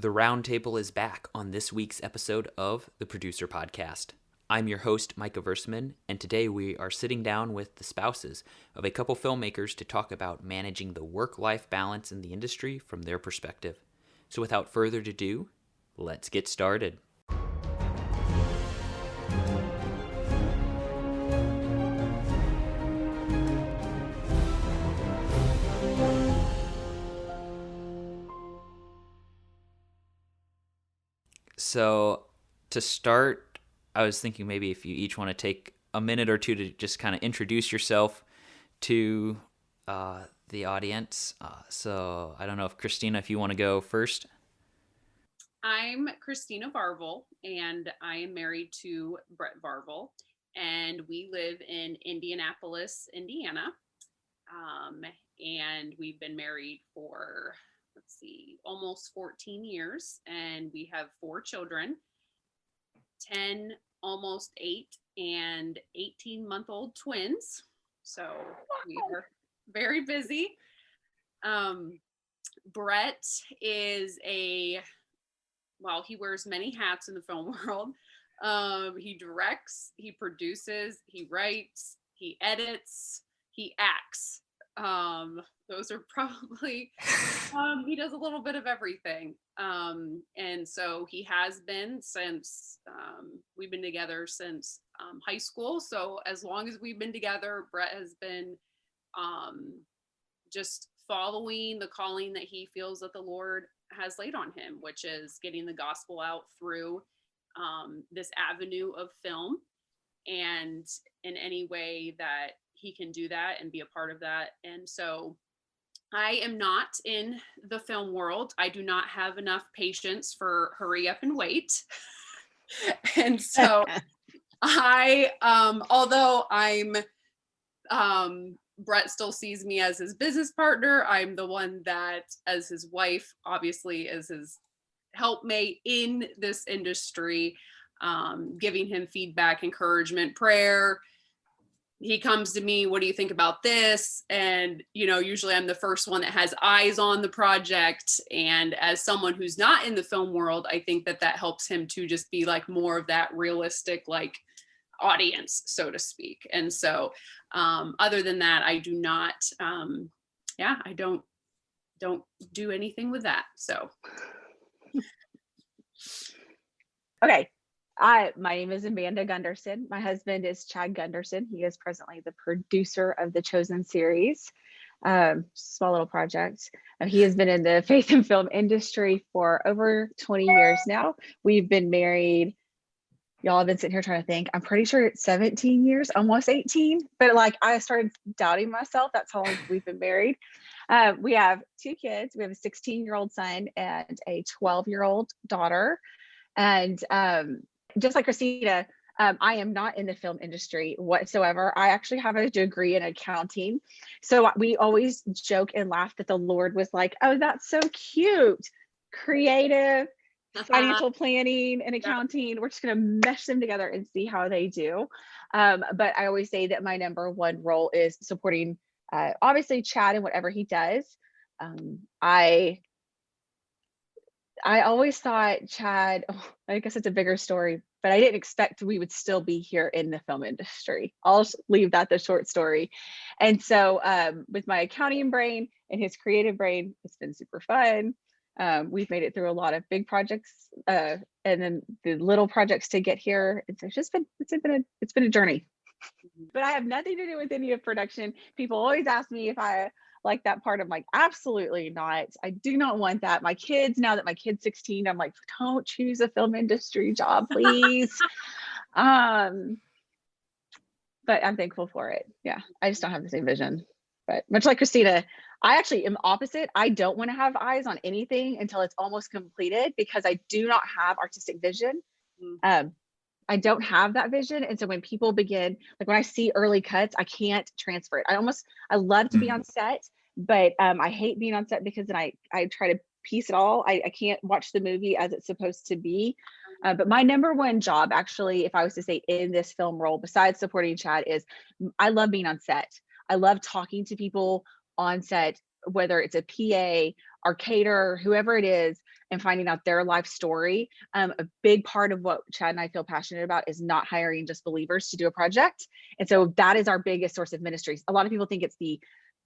The Roundtable is back on this week's episode of the Producer Podcast. I'm your host, Micah Versman, and today we are sitting down with the spouses of a couple filmmakers to talk about managing the work-life balance in the industry from their perspective. So without further ado, let's get started. So to start, I was thinking maybe if you each want to take a minute or two to just kind of introduce yourself to the audience. So I don't know if Christina, if you want to go first. I'm Christina Varvel, and I am married to Brett Varvel, and we live in Indianapolis, Indiana. And we've been married for, almost 14 years, and we have 4 children, 10, almost 8, and 18-month-old twins. So we are very busy. Brett is he wears many hats in the film world. He directs, he produces, he writes, he edits, he acts. Those are probably, he does a little bit of everything. And so he has been since, we've been together since high school. So as long as we've been together, Brett has been just following the calling that he feels that the Lord has laid on him, which is getting the gospel out through this avenue of film, and in any way that he can do that and be a part of that. And so I am not in the film world. I do not have enough patience for hurry up and wait. And so although Brett still sees me as his business partner, I'm the one that, as his wife, obviously is his helpmate in this industry, giving him feedback, encouragement, prayer. He comes to me, what do you think about this? And, usually I'm the first one that has eyes on the project. And as someone who's not in the film world, I think that helps him to just be like more of that realistic, like, audience, so to speak. And so other than that, I do not, I don't do anything with that. So. Okay. My name is Amanda Gundersen. My husband is Chad Gundersen. He is presently the producer of the Chosen series, small little project. He has been in the faith and film industry for over 20 years now. We've been married. Y'all have been sitting here trying to think. I'm pretty sure it's 17 years, almost 18. But I started doubting myself. That's how long we've been married. We have 2 kids. We have a 16-year-old son and a 12-year-old daughter. And just like Christina, I am not in the film industry whatsoever. I actually have a degree in accounting. So we always joke and laugh that the Lord was like, oh, that's so cute, creative, financial planning and accounting. We're just going to mesh them together and see how they do. But I always say that my number one role is supporting, obviously, Chad in whatever he does. I always thought Chad, I guess it's a bigger story, but I didn't expect we would still be here in the film industry. I'll just leave that the short story. And so with my accounting brain and his creative brain, it's been super fun. We've made it through a lot of big projects and then the little projects to get here. It's been a journey. But I have nothing to do with any of production. People always ask me if I like that part. I'm like, absolutely not. I do not want that. My kids, now that my kid's 16, I'm like, don't choose a film industry job, please. But I'm thankful for it. Yeah, I just don't have the same vision. But much like Christina, I actually am opposite. I don't want to have eyes on anything until it's almost completed because I do not have artistic vision. I don't have that vision. And so when people begin, like when I see early cuts, I can't transfer it. I love to be on set, but I hate being on set because then I try to piece it all. I can't watch the movie as it's supposed to be. But my number one job, actually, if I was to say in this film role, besides supporting Chad, is I love being on set. I love talking to people on set, whether it's a PA or caterer, whoever it is, and finding out their life story. A big part of what Chad and I feel passionate about is not hiring just believers to do a project. And so that is our biggest source of ministries. A lot of people think it's the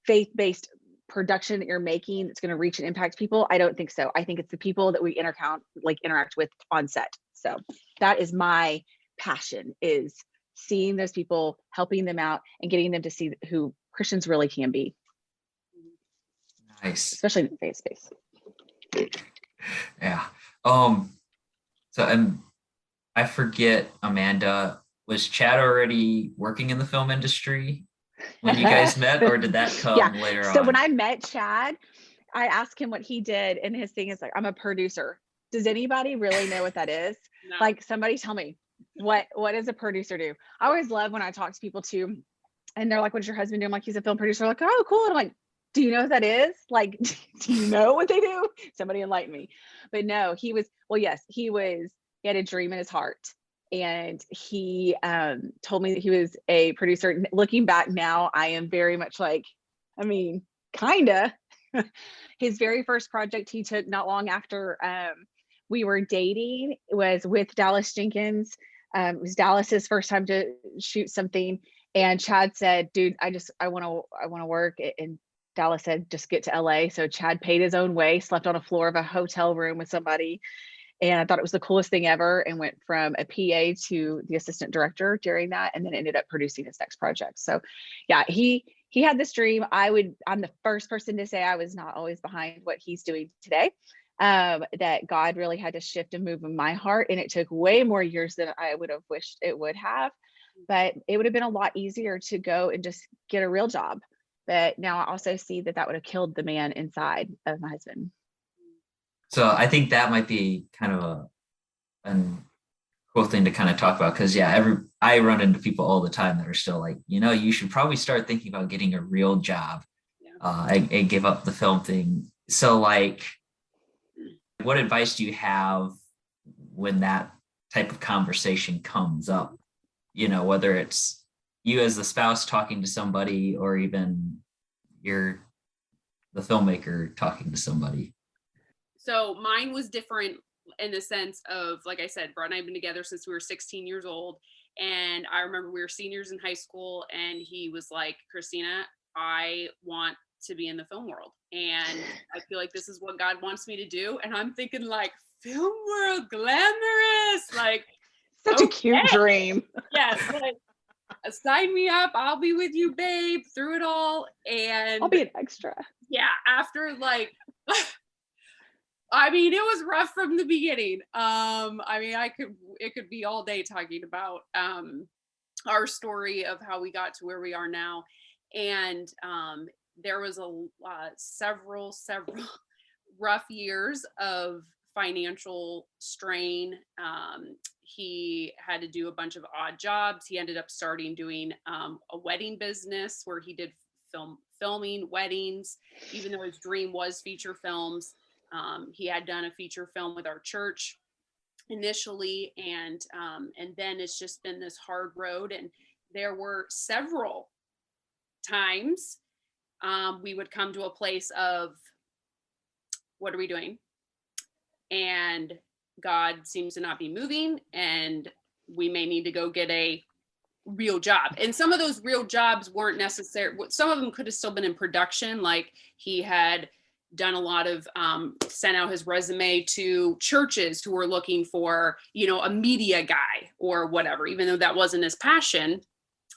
faith-based production that you're making that's going to reach and impact people. I don't think so. I think it's the people that we interact with on set. So that is my passion, is seeing those people, helping them out, and getting them to see who Christians really can be. Nice. Especially in the faith space. Yeah. And I forget, Amanda, was Chad already working in the film industry when you guys met, or did that come later on? So when I met Chad, I asked him what he did, and his thing is like, I'm a producer. Does anybody really know what that is? No. Like, somebody tell me, what does a producer do? I always love when I talk to people too, and they're like, what does your husband do? I'm like, he's a film producer. Like, oh, cool. And I'm like, do you know what that is? Like, do you know what they do? Somebody enlighten me. But no, he had a dream in his heart. And he told me that he was a producer. Looking back now, I am very much like, kinda. His very first project he took not long after we were dating was with Dallas Jenkins. It was Dallas's first time to shoot something. And Chad said, dude, I want to work. And Dallas said, just get to LA. So Chad paid his own way, slept on a floor of a hotel room with somebody. And I thought it was the coolest thing ever, and went from a PA to the assistant director during that, and then ended up producing his next project. So yeah, he had this dream. I'm the first person to say I was not always behind what he's doing today. That God really had to shift and move in my heart. And it took way more years than I would have wished it would have, but it would have been a lot easier to go and just get a real job. But now I also see that would have killed the man inside of my husband. So I think that might be kind of a cool thing to kind of talk about, because I run into people all the time that are still like, you should probably start thinking about getting a real job, and give up the film thing. So like, what advice do you have when that type of conversation comes up? Whether it's you as the spouse talking to somebody, or even you're the filmmaker talking to somebody. So mine was different in the sense of, like I said, Brett and I have been together since we were 16 years old. And I remember we were seniors in high school, and he was like, Christina, I want to be in the film world. And I feel like this is what God wants me to do. And I'm thinking like, film world, glamorous, like such a cute dream. Yes, like, sign me up. I'll be with you, babe, through it all. And I'll be an extra. Yeah, after like it was rough from the beginning. It could be all day talking about our story of how we got to where we are now. And there was several rough years of financial strain. He had to do a bunch of odd jobs. He ended up doing a wedding business where he did filming weddings, even though his dream was feature films. He had done a feature film with our church initially, and then it's just been this hard road. And there were several times we would come to a place of, what are we doing? And God seems to not be moving, and we may need to go get a real job. And some of those real jobs weren't necessary. Some of them could have still been in production. Like he had done a lot of sent out his resume to churches who were looking for, a media guy or whatever, even though that wasn't his passion.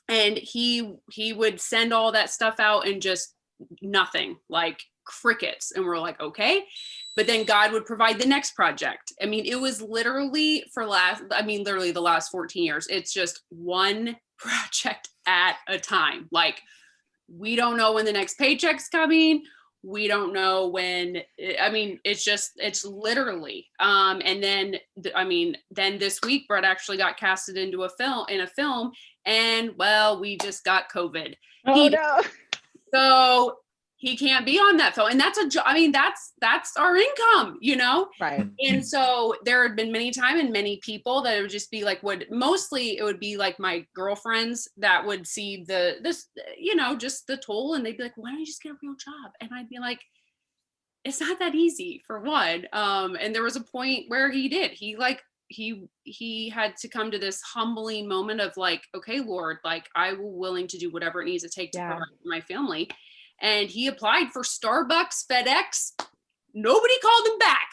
And he would send all that stuff out and just nothing, like crickets. And we're like, okay. But then God would provide the next project. It was literally literally the last 14 years. It's just one project at a time. Like, we don't know when the next paycheck's coming. We don't know when, it's literally, and then this week, Brett actually got casted into a film, and well, we just got COVID. Oh no. So he can't be on that film. And that's that's our income, Right. And so there had been many times and many people that it would just be like, mostly it would be like my girlfriends that would see just the toll, and they'd be like, why don't you just get a real job? And I'd be like, it's not that easy, for one. And there was a point where he had to come to this humbling moment of like, okay, Lord, like I will willing to do whatever it needs to take to Yeah. provide for my family. And he applied for Starbucks, FedEx. Nobody called him back.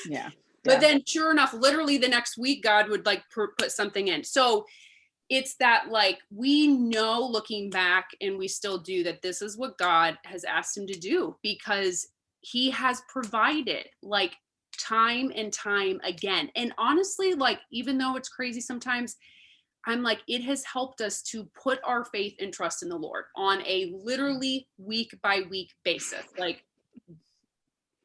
Yeah. But then sure enough, literally the next week, God would like put something in. So it's that like, we know looking back, and we still do, that this is what God has asked him to do, because he has provided like time and time again. And honestly, like, even though it's crazy sometimes, I'm like, it has helped us to put our faith and trust in the Lord on a literally week by week basis. Like,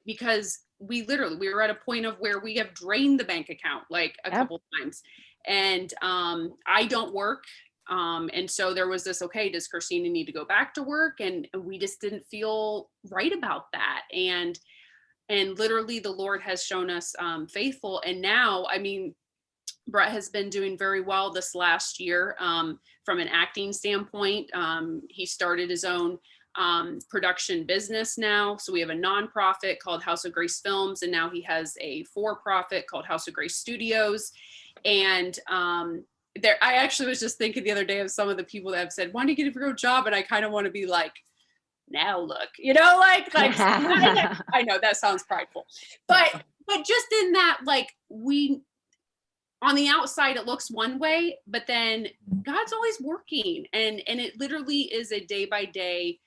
because we were at a point of where we have drained the bank account like a couple times. And I don't work. And so there was this, okay, does Christina need to go back to work? And we just didn't feel right about that. And literally the Lord has shown us faithful. And now, I mean, Brett has been doing very well this last year from an acting standpoint. He started his own production business now. So we have a nonprofit called House of Grace Films, and now he has a for-profit called House of Grace Studios. And I actually was just thinking the other day of some of the people that have said, why do you get a real job? And I kind of want to be like, now look, like I know that sounds prideful, but just in that, like, we, on the outside, it looks one way, but then God's always working, and it literally is a day by day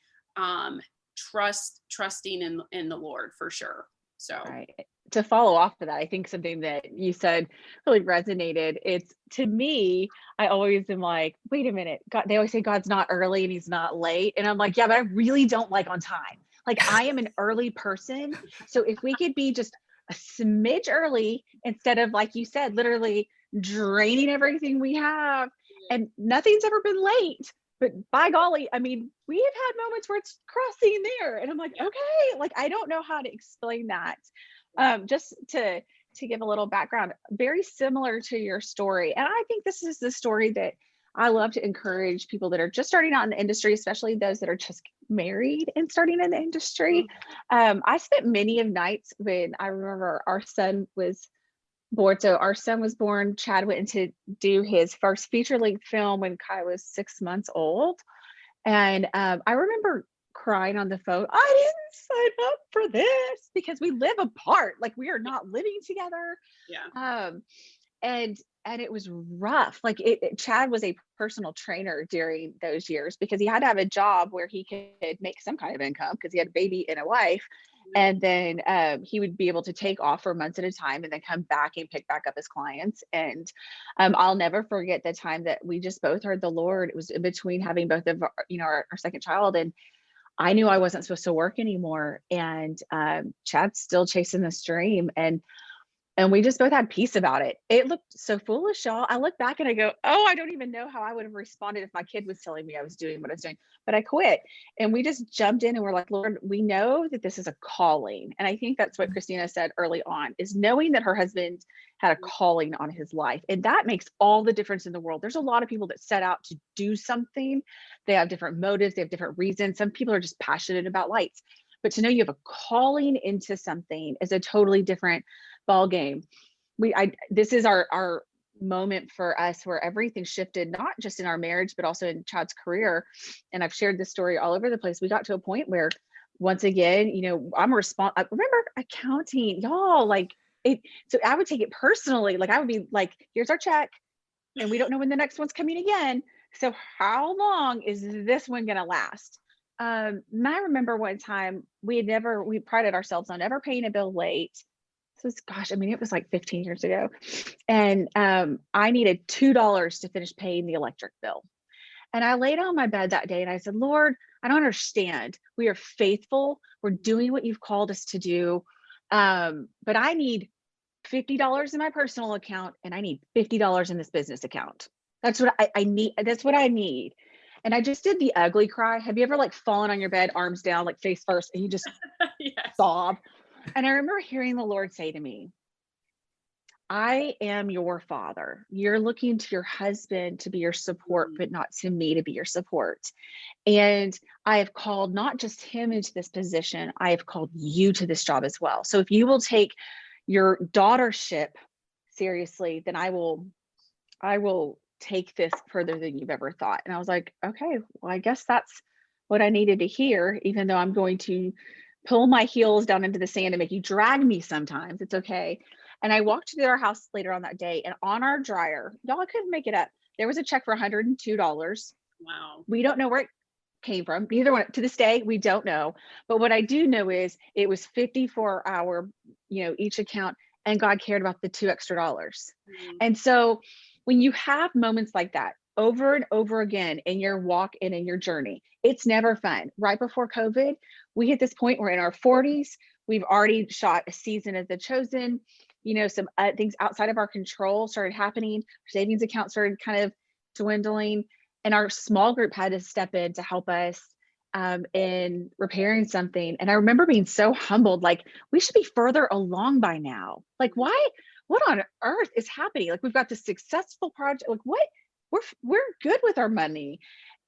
trusting in the Lord, for sure. So right. To follow off of that, I think something that you said really resonated. It's, to me, I always am like, wait a minute, God, they always say God's not early and he's not late. And I'm like, yeah, but I really don't like on time. Like, I am an early person. So if we could be just a smidge early, instead of, like you said, literally draining everything we have, and nothing's ever been late. But by golly, I mean, we have had moments where it's crossing there, and I'm like, okay, like, I don't know how to explain that. Just to give a little background, very similar to your story. And I think this is the story that I love to encourage people that are just starting out in the industry, especially those that are just married and starting in the industry. I spent many of nights when I remember our son was born. So our son was born, Chad went to do his first feature length film when Kai was 6 months old. And I remember crying on the phone, I didn't sign up for this, because we live apart. Like, we are not living together. yeah. And it was rough. Like, Chad was a personal trainer during those years, because he had to have a job where he could make some kind of income, because he had a baby and a wife. And then he would be able to take off for months at a time and then come back and pick back up his clients. And I'll never forget the time that we just both heard the Lord. It was in between having both of our second child, and I knew I wasn't supposed to work anymore. And Chad's still chasing this dream. And we just both had peace about it. It looked so foolish, y'all. I look back and I go, oh, I don't even know how I would have responded if my kid was telling me I was doing what I was doing, but I quit. And we just jumped in and we're like, Lord, we know that this is a calling. And I think that's what Christina said early on, is knowing that her husband had a calling on his life. And that makes all the difference in the world. There's a lot of people that set out to do something. They have different motives. They have different reasons. Some people are just passionate about lights. But to know you have a calling into something is a totally different ball game. This is our moment for us where everything shifted, not just in our marriage, but also in Chad's career. And I've shared this story all over the place. We got to a point where, once again, I remember accounting, y'all, like it. So I would take it personally. Like, I would be like, here's our check, and we don't know when the next one's coming again. So how long is this one going to last? And I remember one time we prided ourselves on never paying a bill late. So it was like 15 years ago. And I needed $2 to finish paying the electric bill. And I laid on my bed that day and I said, Lord, I don't understand. We are faithful. We're doing what you've called us to do. But I need $50 in my personal account, and I need $50 in this business account. That's what I need. That's what I need. And I just did the ugly cry. Have you ever like fallen on your bed, arms down, like face first, and you just Yes. sob? And I remember hearing the Lord say to me, I am your father. You're looking to your husband to be your support, Mhm. but not to me to be your support. And I have called not just him into this position, I have called you to this job as well. So if you will take your daughtership seriously, then I will take this further than you've ever thought. And I was like, okay, well, I guess that's what I needed to hear, even though I'm going to pull my heels down into the sand and make you drag me sometimes. It's okay. And I walked to our house later on that day, and on our dryer, y'all, I couldn't make it up. There was a check for $102. Wow. We don't know where it came from. Neither one to this day, we don't know. But what I do know is it was 54 hour, each account, and God cared about the $2 extra. Mhm. And so when you have moments like that over and over again in your walk and in your journey, it's never fun. Right before COVID, we hit this point, we're in our 40s. We've already shot a season of The Chosen. Some things outside of our control started happening. Our savings account started kind of dwindling, and our small group had to step in to help us in repairing something. And I remember being so humbled, like, we should be further along by now. Like, why? What on earth is happening? Like, we've got this successful project. Like, what? We're good with our money.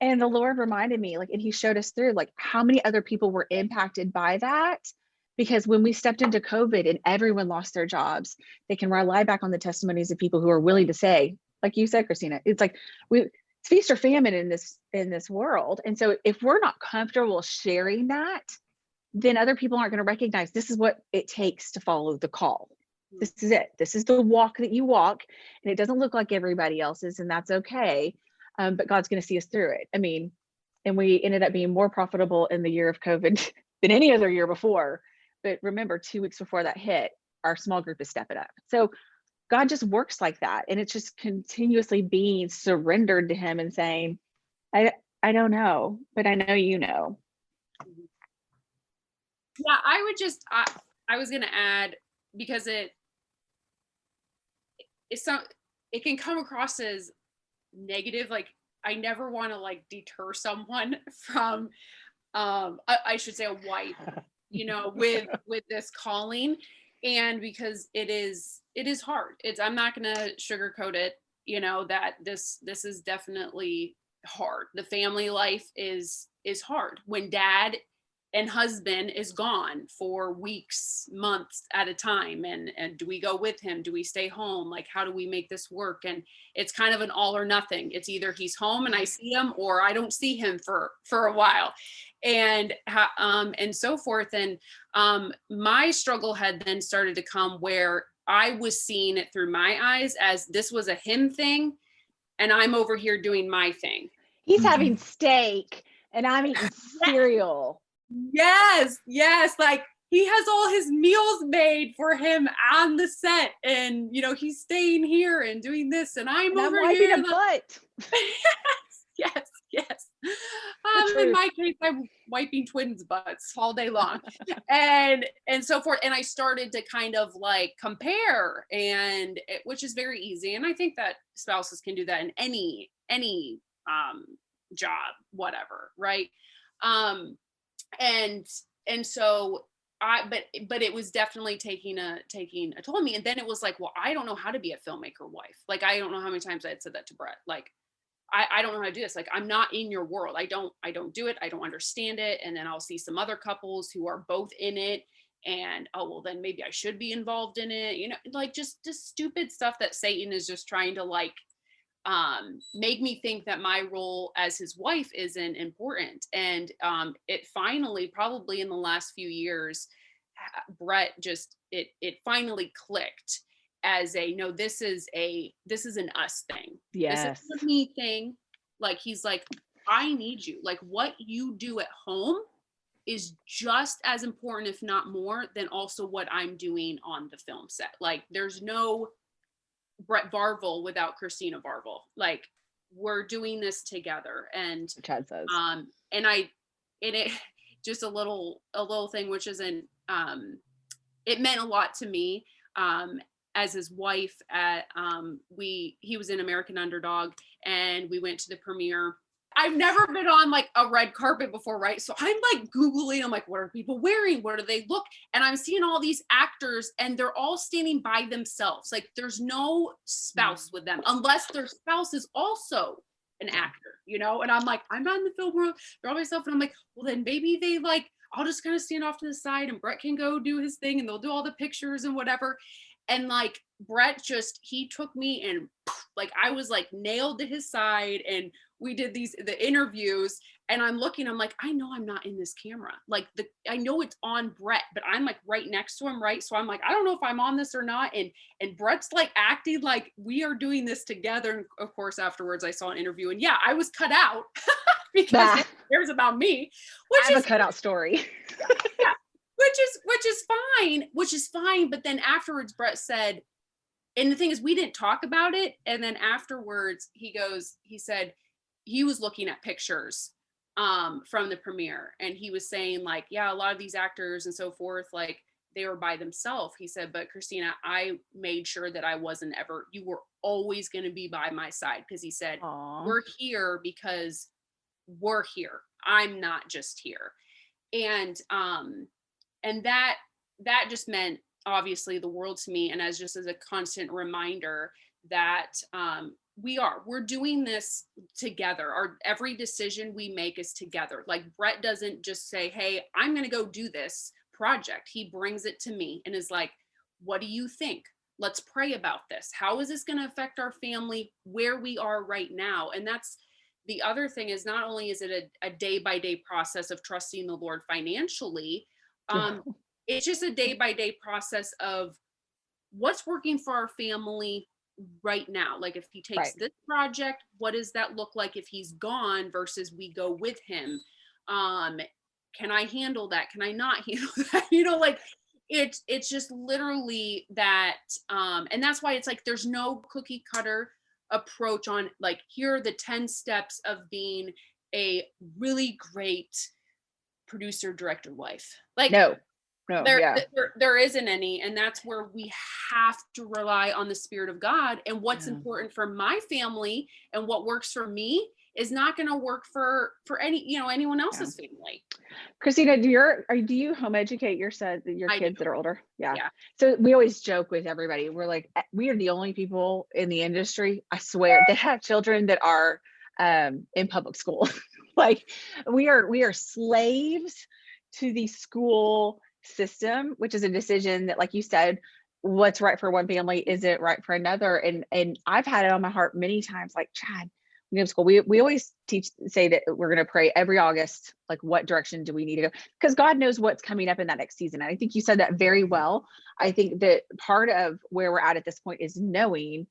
And the Lord reminded me, like, and He showed us through, like, how many other people were impacted by that. Because when we stepped into COVID and everyone lost their jobs, they can rely back on the testimonies of people who are willing to say, like you said, Christina, it's like it's feast or famine in this world. And so if we're not comfortable sharing that, then other people aren't going to recognize this is what it takes to follow the call. This is it. This is the walk that you walk, and it doesn't look like everybody else's, and that's okay. But God's going to see us through it. I mean, and we ended up being more profitable in the year of COVID than any other year before. But remember, 2 weeks before that hit, our small group is stepping up. So God just works like that. And it's just continuously being surrendered to Him and saying, I don't know, but I know you know. Yeah, I was gonna add, because it's some it can come across as negative. Like, I never want to like deter someone from I should say a wife, with this calling. And because it is hard. I'm not gonna sugarcoat it, that this is definitely hard. The family life is hard when dad and husband is gone for weeks, months at a time. And do we go with him? Do we stay home? Like, how do we make this work? And it's kind of an all or nothing. It's either he's home and I see him, or I don't see him for a while, and so forth. And my struggle had then started to come where I was seeing it through my eyes as this was a him thing, and I'm over here doing my thing. He's having steak and I'm eating cereal. Yes, yes. Like, he has all his meals made for him on the set, and he's staying here and doing this, and I'm And I'm over wiping here. a butt. Yes, yes. The In truth. my case, I'm wiping twins' butts all day long, and so forth. And I started to kind of like compare, which is very easy. And I think that spouses can do that in any job, whatever, right? Um, and so but it was definitely taking a toll on me. And then it was like, well, I don't know how to be a filmmaker wife. Like, I don't know how many times I had said that to Brett. Like, I don't know how to do this. Like, I'm not in your world. I don't do it. I don't understand it. And then I'll see some other couples who are both in it, and oh, well, then maybe I should be involved in it. Like, just stupid stuff that Satan is just trying to like make me think that my role as his wife isn't important. And it finally, probably in the last few years, Brett just it finally clicked as a no, this is an us thing. This Yes. is a me thing. Like, he's like, I need you. Like, what you do at home is just as important, if not more, than also what I'm doing on the film set. Like, there's no Brett Varvel without Christina Varvel. Like, we're doing this together. And Chad says. And it just a little thing, which isn't it meant a lot to me as his wife. At he was in American Underdog, and we went to the premiere. I've never been on like a red carpet before, right? So I'm like Googling, I'm like, what are people wearing? What do they look? And I'm seeing all these actors and they're all standing by themselves. Like there's no spouse with them unless their spouse is also an actor, you know? And I'm like, I'm not in the film world, they're all by myself. And I'm like, well, then maybe they like, I'll just kind of stand off to the side and Brett can go do his thing and they'll do all the pictures and whatever. And like Brett he took me and like I was like nailed to his side and we did the interviews and I'm like, I know I'm not in this camera. Like I know it's on Brett, but I'm like right next to him, right? So I'm like, I don't know if I'm on this or not. And Brett's like acting like we are doing this together. And of course, afterwards I saw an interview and yeah, I was cut out because it cares about me. I have a cutout story. Yeah, which is fine. But then afterwards, Brett said, and the thing is, we didn't talk about it. And then afterwards, he said he was looking at pictures from the premiere, and he was saying like, yeah, a lot of these actors and so forth, like they were by themselves. He said, but Christina, I made sure that you were always going to be by my side, because he said, Aww. We're here because we're here. I'm not just here. And that just meant obviously the world to me, and as a constant reminder that we're doing this together. Every decision we make is together. Like Brett doesn't just say, hey, I'm going to go do this project. He brings it to me and is like, what do you think? Let's pray about this. How is this going to affect our family where we are right now? And that's the other thing, is not only is it a day-by-day process of trusting the Lord financially, it's just a day-by-day process of what's working for our family right now. Like if he takes this project, what does that look like if he's gone versus we go with him? Can I handle that? Can I not handle that? You know, like it's just literally that. And that's why it's like, there's no cookie cutter approach on like, here are the 10 steps of being a really great producer, director, wife. Like there isn't any. And that's where we have to rely on the Spirit of God. And what's important for my family and what works for me is not going to work for anyone else's family. Christina, do you home educate your kids that are older? Yeah. So we always joke with everybody. We're like, we are the only people in the industry, I swear, that have children that are in public school. Like we are slaves to the school system, which is a decision that, like you said, what's right for one family isn't right for another. And I've had it on my heart many times, like, Chad, we have school. We always say that we're going to pray every August, like, what direction do we need to go? Because God knows what's coming up in that next season. And I think you said that very well. I think that part of where we're at this point is knowing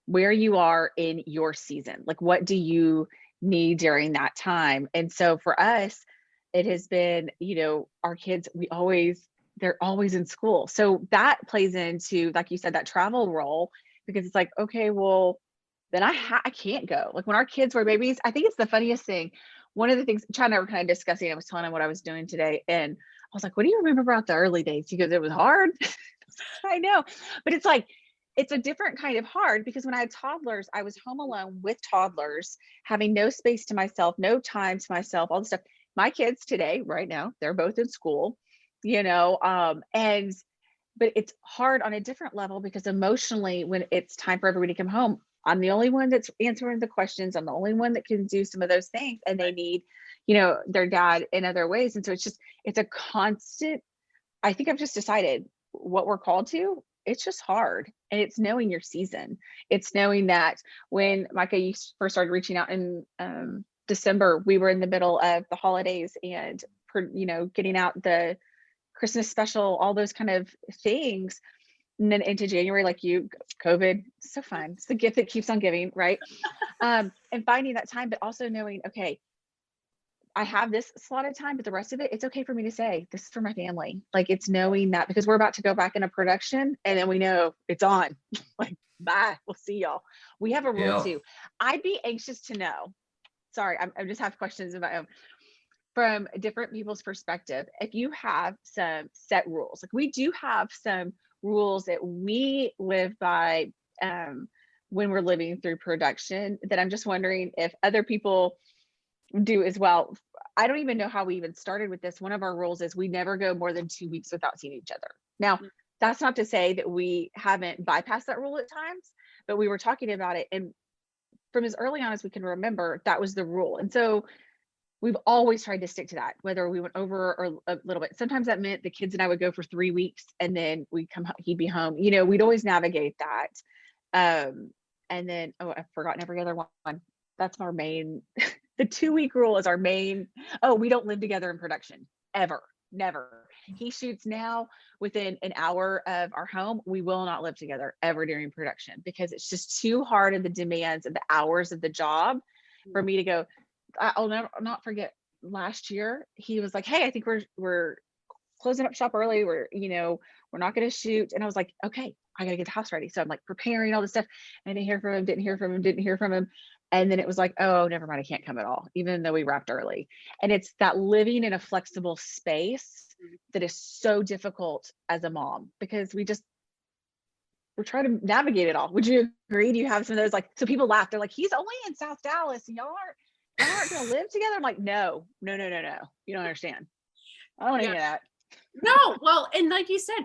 where you are in your season. Like, what do you need during that time? And so for us, it has been, our kids, they're always in school. So that plays into, like you said, that travel role, because it's like, okay, well, then I can't go. Like when our kids were babies, I think it's the funniest thing. One of the things Chad and I were kind of discussing, I was telling him what I was doing today. And I was like, what do you remember about the early days? He goes, it was hard. I know, but it's like, it's a different kind of hard, because when I had toddlers, I was home alone with toddlers, having no space to myself, no time to myself, all this stuff. My kids today, right now, they're both in school, but it's hard on a different level, because emotionally, when it's time for everybody to come home, I'm the only one that's answering the questions. I'm the only one that can do some of those things, and they need, their dad in other ways. And so it's a constant. I think I've just decided what we're called to. It's just hard. And it's knowing your season. It's knowing that when Micah, you first started reaching out in December, we were in the middle of the holidays and, getting out the Christmas special, all those kind of things. And then into January, like COVID, so fun. It's the gift that keeps on giving, right? And finding that time, but also knowing, okay, I have this slotted time, but the rest of it, it's okay for me to say, this is for my family. Like, it's knowing that, because we're about to go back into production and then we know it's on. Like, bye, we'll see y'all. We have a rule too. I'd be anxious to know. Sorry, I just have questions of my own. From different people's perspective, if you have some set rules, like we do have some rules that we live by when we're living through production, that I'm just wondering if other people do as well. I don't even know how we even started with this. One of our rules is we never go more than 2 weeks without seeing each other. Now, that's not to say that we haven't bypassed that rule at times, but we were talking about it. And from as early on as we can remember, that was the rule. And so we've always tried to stick to that, whether we went over or a little bit. Sometimes that meant the kids and I would go for 3 weeks and then he'd be home. You know, we'd always navigate that. And then, oh, I've forgotten every other one. That's our main, the 2-week rule is our main. Oh, we don't live together in production ever, never. He shoots now within an hour of our home. We will not live together ever during production because it's just too hard of the demands of the hours of the job for me to go. I'll not forget last year, he was like, hey, I think we're closing up shop early. We're not going to shoot. And I was like, okay, I got to get the house ready. So I'm like preparing all this stuff. I didn't hear from him. And then it was like, oh, never mind. I can't come at all, even though we wrapped early. And it's that living in a flexible space that is so difficult as a mom because we're trying to navigate it all. Would you agree? Do you have some of those, like, so people laugh. They're like, he's only in South Dallas and y'all aren't going to live together. I'm like, no. You don't understand. I don't want any of that. No, well, and like you said,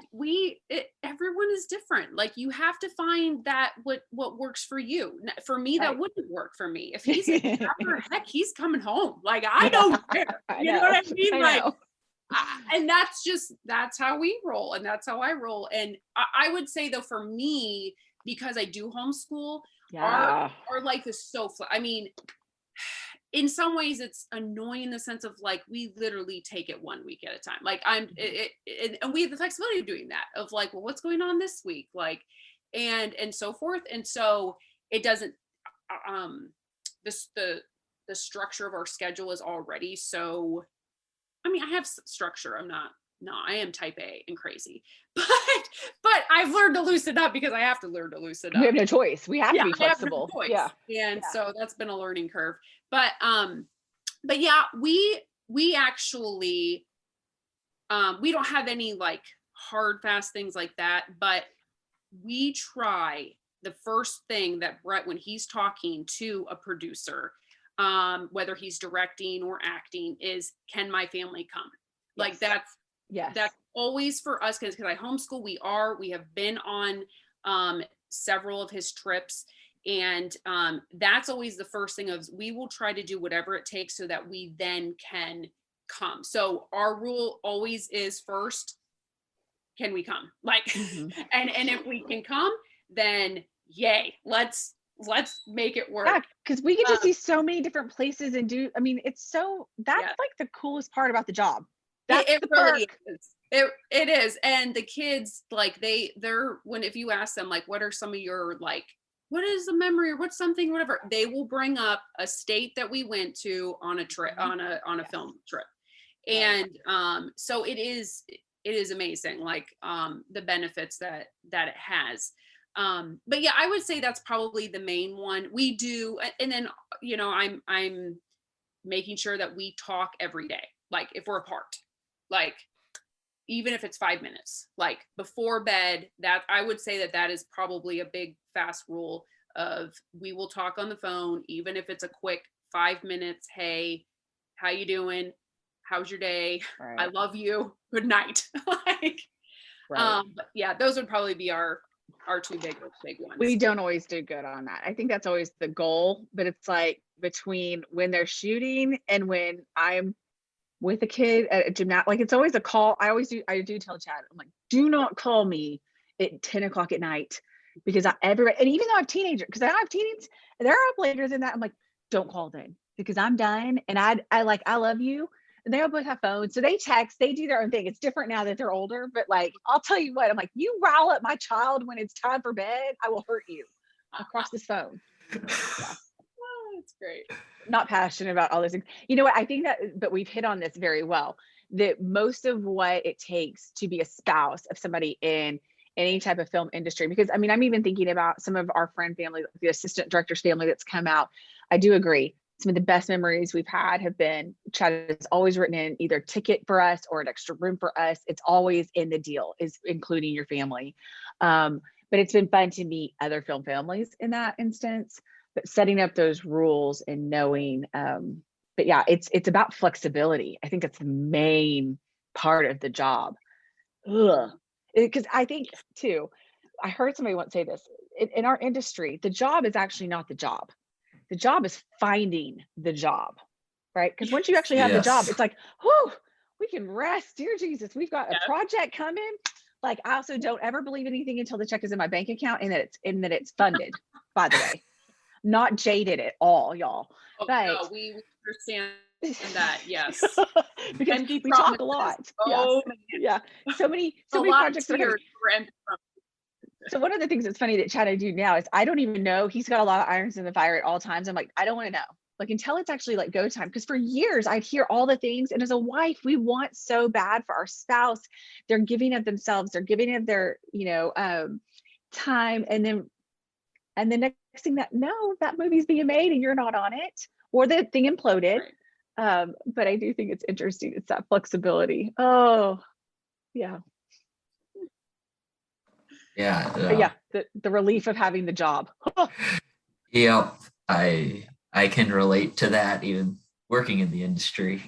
everyone is different. Like you have to find that what works for you. For me, that wouldn't work for me. If he's heck, he's coming home. Like I don't care. You know what I mean? Like, and that's how we roll, and that's how I roll. And I would say though, for me, because I do homeschool, our life is so I mean, in some ways it's annoying in the sense of like we literally take it 1 week at a time. Like and we have the flexibility of doing that, of like, well, what's going on this week, like, and so forth. And so it doesn't the structure of our schedule is already so, I mean, I have structure. I am type A and crazy, but I've learned to loosen up because I have to learn to loosen up. We have no choice. We have to be flexible. And so that's been a learning curve. But yeah, we actually, we don't have any like hard, fast things like that, but we try the first thing that Brett, when he's talking to a producer, whether he's directing or acting, is, can my family come? Like that's always for us, because I homeschool. We have been on several of his trips, and that's always the first thing of, we will try to do whatever it takes so that we then can come. So our rule always is, first, can we come? Like, and if we can come, then yay, let's make it work. Yeah, because we get to see so many different places and do, I mean, it's so, that's like the coolest part about the job. That's it really is. It is. And the kids, like they're if you ask them, like, what are some of your, like, what is the memory or what's something, whatever, they will bring up a state that we went to on a trip, on a film trip. And so it is amazing, like the benefits that it has. But yeah, I would say that's probably the main one we do. And then, I'm making sure that we talk every day, like if we're apart, like even if it's 5 minutes, like before bed, that I would say that is probably a big fast rule of, we will talk on the phone, even if it's a quick 5 minutes. Hey, how you doing? How's your day? Right. I love you. Good night. Like, but yeah, those would probably be our two big ones. We don't always do good on that. I think that's always the goal, but it's like between when they're shooting and when I'm with a kid at a gymnast, like it's always a call. I do tell Chad, I'm like, do not call me at 10 o'clock at night, because and even though I have teenagers, because I have teens, they're up later than that. I'm like, don't call then, because I'm done. And I love you. And they all both have phones. So they text, they do their own thing. It's different now that they're older, but like, I'll tell you what, I'm like, you rile up my child when it's time for bed, I will hurt you across this phone. Yeah. Oh, that's great. Not passionate about all those things. You know what? I think but we've hit on this very well, that most of what it takes to be a spouse of somebody in any type of film industry, because I mean, I'm even thinking about some of our friend family, the assistant director's family that's come out. I do agree. Some of the best memories we've had have been, Chad has always written in either ticket for us or an extra room for us. It's always in the deal, is including your family. But it's been fun to meet other film families in that instance, but setting up those rules and knowing but yeah, it's about flexibility. I think that's the main part of the job. Because I think too, I heard somebody once say this, in our industry, the job is actually not the job. The job is finding the job, right? Because once you actually have the job, Yes. it's like, whew, we can rest. Dear Jesus, we've got a Yep. project coming. Like, I also don't ever believe anything until the check is in my bank account and that it's funded, by the way. Not jaded at all, y'all. Oh, But no, we understand that. Yes. because Empty we talk a promises. lot. Oh, man. Yeah. So many A lot of projects are coming. tears for empty promises. So one of the things that's funny that Chad I do now is I don't even know, he's got a lot of irons in the fire at all times. I'm like, I don't want to know. Like, until it's actually like go time. Because for years I'd hear all the things. And as a wife, we want so bad for our spouse. They're giving of themselves, they're giving of their, time. And then next thing that movie's being made and you're not on it, or the thing imploded. Right. But I do think it's interesting. It's that flexibility. Oh, yeah. Yeah. But yeah, the relief of having the job. Yep. I can relate to that, even working in the industry.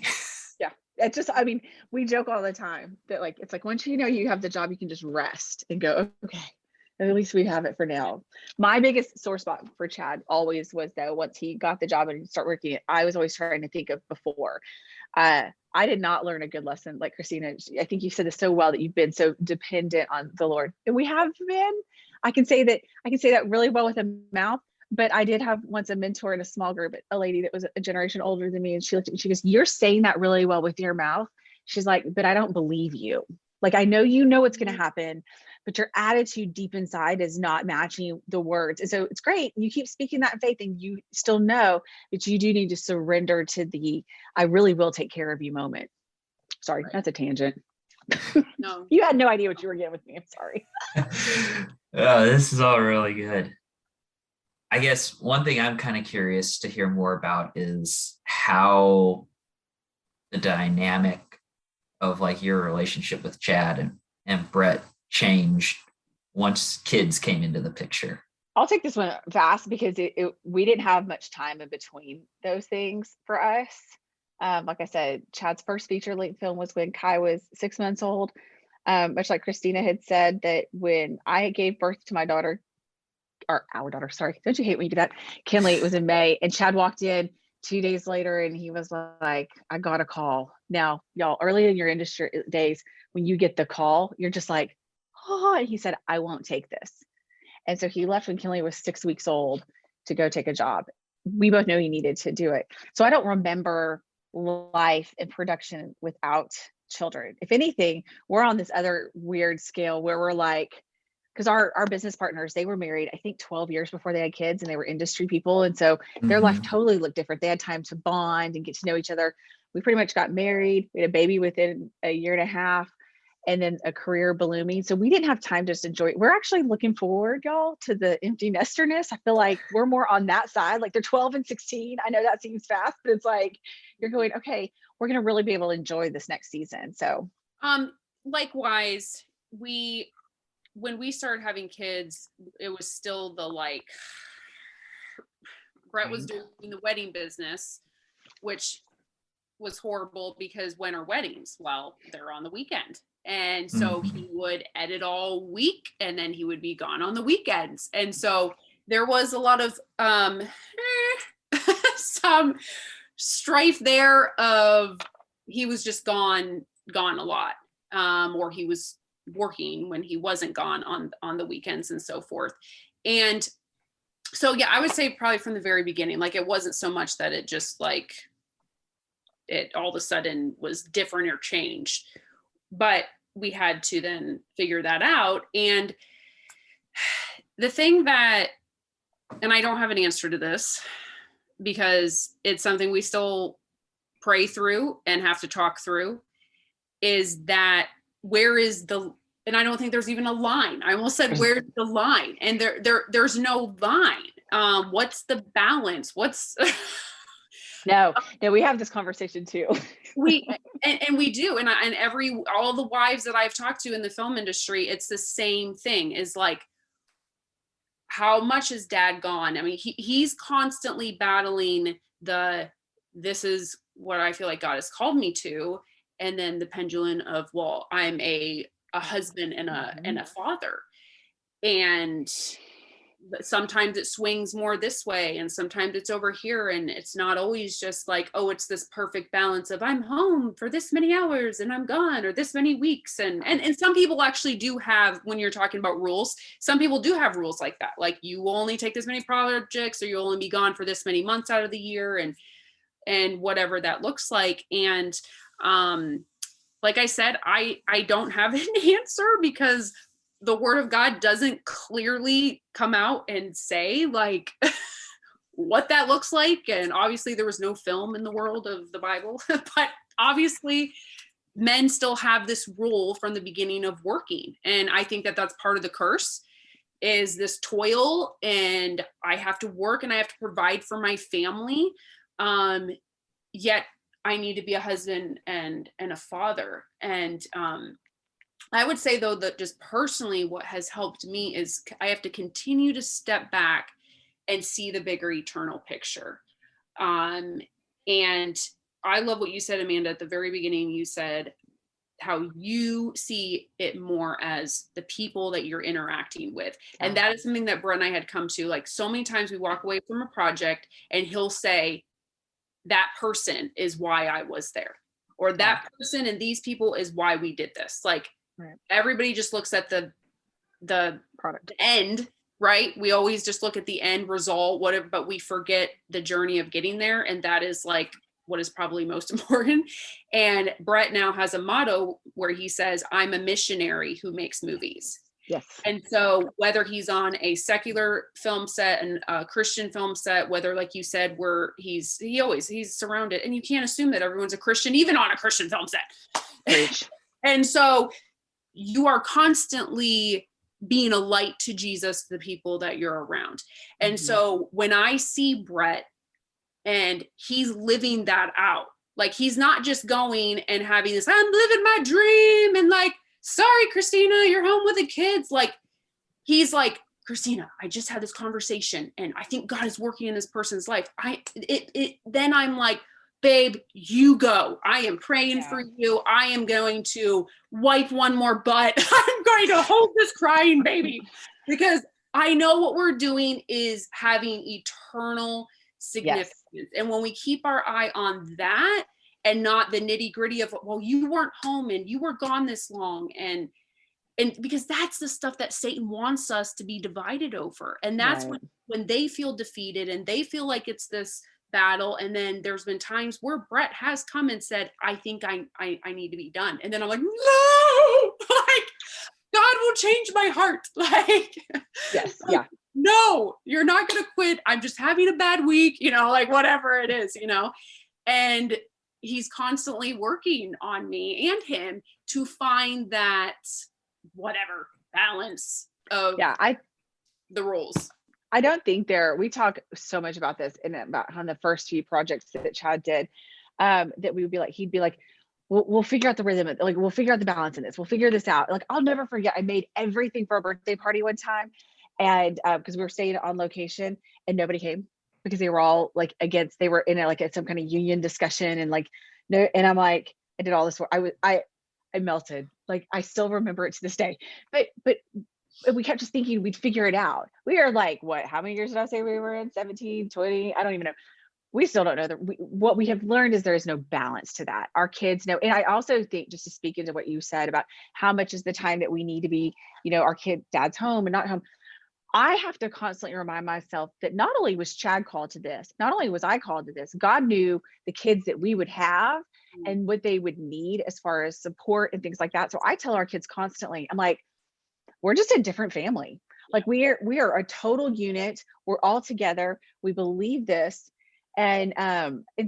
Yeah. It's just, I mean, we joke all the time that like, it's like, once you have the job, you can just rest and go, okay, at least we have it for now. My biggest sore spot for Chad always was, though, once he got the job and start working it, I was always trying to think of before. I did not learn a good lesson. Like Christina, I think you said this so well, that you've been so dependent on the Lord. And we have been. I can say that really well with a mouth. But I did have once a mentor in a small group, a lady that was a generation older than me. And she looked at me, she goes, "You're saying that really well with your mouth." She's like, "But I don't believe you. Like, I know what's going to happen, but your attitude deep inside is not matching the words." And so it's great. You keep speaking that in faith and you still know, but you do need to surrender to the, "I really will take care of you" moment. Sorry, Right. that's a tangent. No. You had no idea what you were getting with me. I'm sorry. Oh, this is all really good. I guess one thing I'm kind of curious to hear more about is how the dynamic of like your relationship with Chad and Brett changed once kids came into the picture. I'll take this one fast because we didn't have much time in between those things for us. Like I said, Chad's first feature length film was when Kai was 6 months old. Much like Christina had said, that when I gave birth to my daughter, or our daughter, sorry, don't you hate when you do that? Kinley, it was in May, and Chad walked in 2 days later and he was like, "I got a call." Now, y'all, early in your industry days, when you get the call, you're just like, "Oh," and he said, "I won't take this." And so he left when Kinley was 6 weeks old to go take a job. We both know he needed to do it. So I don't remember life in production without children. If anything, we're on this other weird scale where we're like, because our business partners, they were married, I think 12 years before they had kids, and they were industry people. And so their life totally looked different. They had time to bond and get to know each other. We pretty much got married. We had a baby within a year and a half, and then a career blooming. So we didn't have time to just enjoy it. We're actually looking forward, y'all, to the empty nesterness. I feel like we're more on that side. Like, they're 12 and 16. I know that seems fast, but it's like, you're going, okay, we're going to really be able to enjoy this next season. So, Likewise, when we started having kids, it was still the like, Brett was doing the wedding business, which was horrible because when are weddings? Well, they're on the weekend. And so he would edit all week and then he would be gone on the weekends. And so there was a lot of some strife there of he was just gone a lot, or he was working when he wasn't gone on the weekends and so forth. And so, yeah, I would say probably from the very beginning, like, it wasn't so much that it just like it all of a sudden was different or changed, but we had to then figure that out. And the thing that, and I don't have an answer to this because it's something we still pray through and have to talk through, is that where is the, and I don't think there's even a line. I almost said, where's the line? And there's no line. What's the balance? No, we have this conversation too. we do. And all the wives that I've talked to in the film industry, it's the same thing, is like, how much is dad gone? I mean, he's constantly battling the this is what I feel like God has called me to. And then the pendulum of, well, I'm a husband and a father. And sometimes it swings more this way and sometimes it's over here, and it's not always just like, oh, it's this perfect balance of I'm home for this many hours and I'm gone, or this many weeks. And some people actually do have, when you're talking about rules, some people do have rules like that, like you will only take this many projects, or you'll only be gone for this many months out of the year, and whatever that looks like. And like I said, I don't have an answer, because the word of God doesn't clearly come out and say like what that looks like. And obviously there was no film in the world of the Bible, but obviously men still have this rule from the beginning of working. And I think that that's part of the curse, is this toil, and I have to work and I have to provide for my family. Yet I need to be a husband and a father. And I would say, though, that just personally what has helped me is I have to continue to step back and see the bigger eternal picture. And I love what you said, Amanda, at the very beginning. You said how you see it more as the people that you're interacting with. And that is something that Brett and I had come to. Like, so many times we walk away from a project and he'll say, that person is why I was there, or that person and these people is why we did this. Like, everybody just looks at the product, the end, right? We always just look at the end result, whatever, but we forget the journey of getting there. And that is like what is probably most important. And Brett now has a motto where he says, I'm a missionary who makes movies. Yes. And so whether he's on a secular film set and a Christian film set, whether, like you said, where he's surrounded, and you can't assume that everyone's a Christian, even on a Christian film set. And so you are constantly being a light to Jesus, the people that you're around. And so when I see Brett and he's living that out, like, he's not just going and having this, I'm living my dream, and like, sorry, Christina, you're home with the kids. Like, he's like, Christina, I just had this conversation and I think God is working in this person's life. Then I'm like, babe, you go. I am praying for you. I am going to wipe one more butt. I'm going to hold this crying baby, because I know what we're doing is having eternal significance. Yes. And when we keep our eye on that, and not the nitty gritty of, well, you weren't home and you were gone this long. And because that's the stuff that Satan wants us to be divided over. And that's when they feel defeated and they feel like it's this battle. And then there's been times where Brett has come and said, I think I need to be done. And then I'm like, no, like, God will change my heart. Like, yes, yeah. No, you're not going to quit. I'm just having a bad week, like whatever it is, and he's constantly working on me and him to find that whatever balance of the rules. I don't think we talk so much about this about on the first few projects that Chad did, that we would be like, he'd be like, we'll figure out the rhythm. Like, we'll figure out the balance in this. We'll figure this out. Like, I'll never forget, I made everything for a birthday party one time. And because we were staying on location and nobody came, because they were all like they were in some kind of union discussion, and like, no, and I'm like, I did all this work. I melted. Like, I still remember it to this day, but we kept just thinking we'd figure it out. We are like, how many years did I say we were in? 17, 20, I don't even know. We still don't know what we have learned is there is no balance to that. Our kids know. And I also think, just to speak into what you said about how much is the time that we need to be, our kid, dad's home and not home. I have to constantly remind myself that not only was Chad called to this, not only was I called to this, God knew the kids that we would have and what they would need as far as support and things like that. So I tell our kids constantly, I'm like, we're just a different family. Like, we are a total unit. We're all together. We believe this. And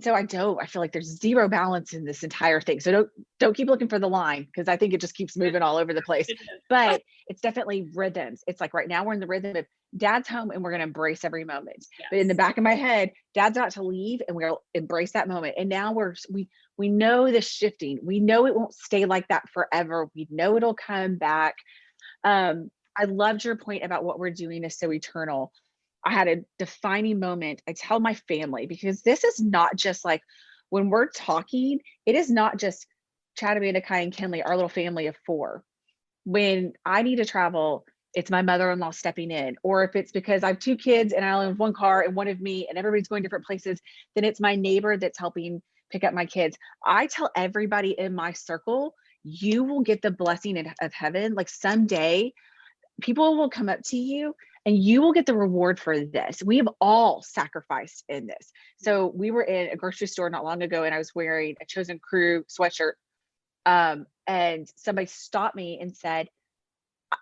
so I feel like there's zero balance in this entire thing. So don't keep looking for the line, because I think it just keeps moving all over the place. But it's definitely rhythms. It's like right now we're in the rhythm of dad's home and we're going to embrace every moment. Yes. But in the back of my head, dad's about to leave and we'll embrace that moment. And now we know the shifting. We know it won't stay like that forever. We know it'll come back. I loved your point about what we're doing is so eternal. I had a defining moment. I tell my family, because this is not just like, when we're talking, it is not just Chad, Amanda, Kai, and Kenley, our little family of 4. When I need to travel, it's my mother-in-law stepping in. Or if it's because I have 2 kids and I only have 1 car and one of me and everybody's going different places, then it's my neighbor that's helping pick up my kids. I tell everybody in my circle, you will get the blessing of heaven. Like someday people will come up to you and you will get the reward for this. We have all sacrificed in this. So we were in a grocery store not long ago and I was wearing a Chosen Crew sweatshirt. And somebody stopped me and said,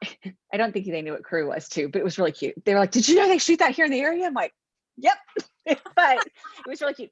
I don't think they knew what Crew was too, but it was really cute. They were like, did you know they shoot that here in the area? I'm like, yep. But it was really cute.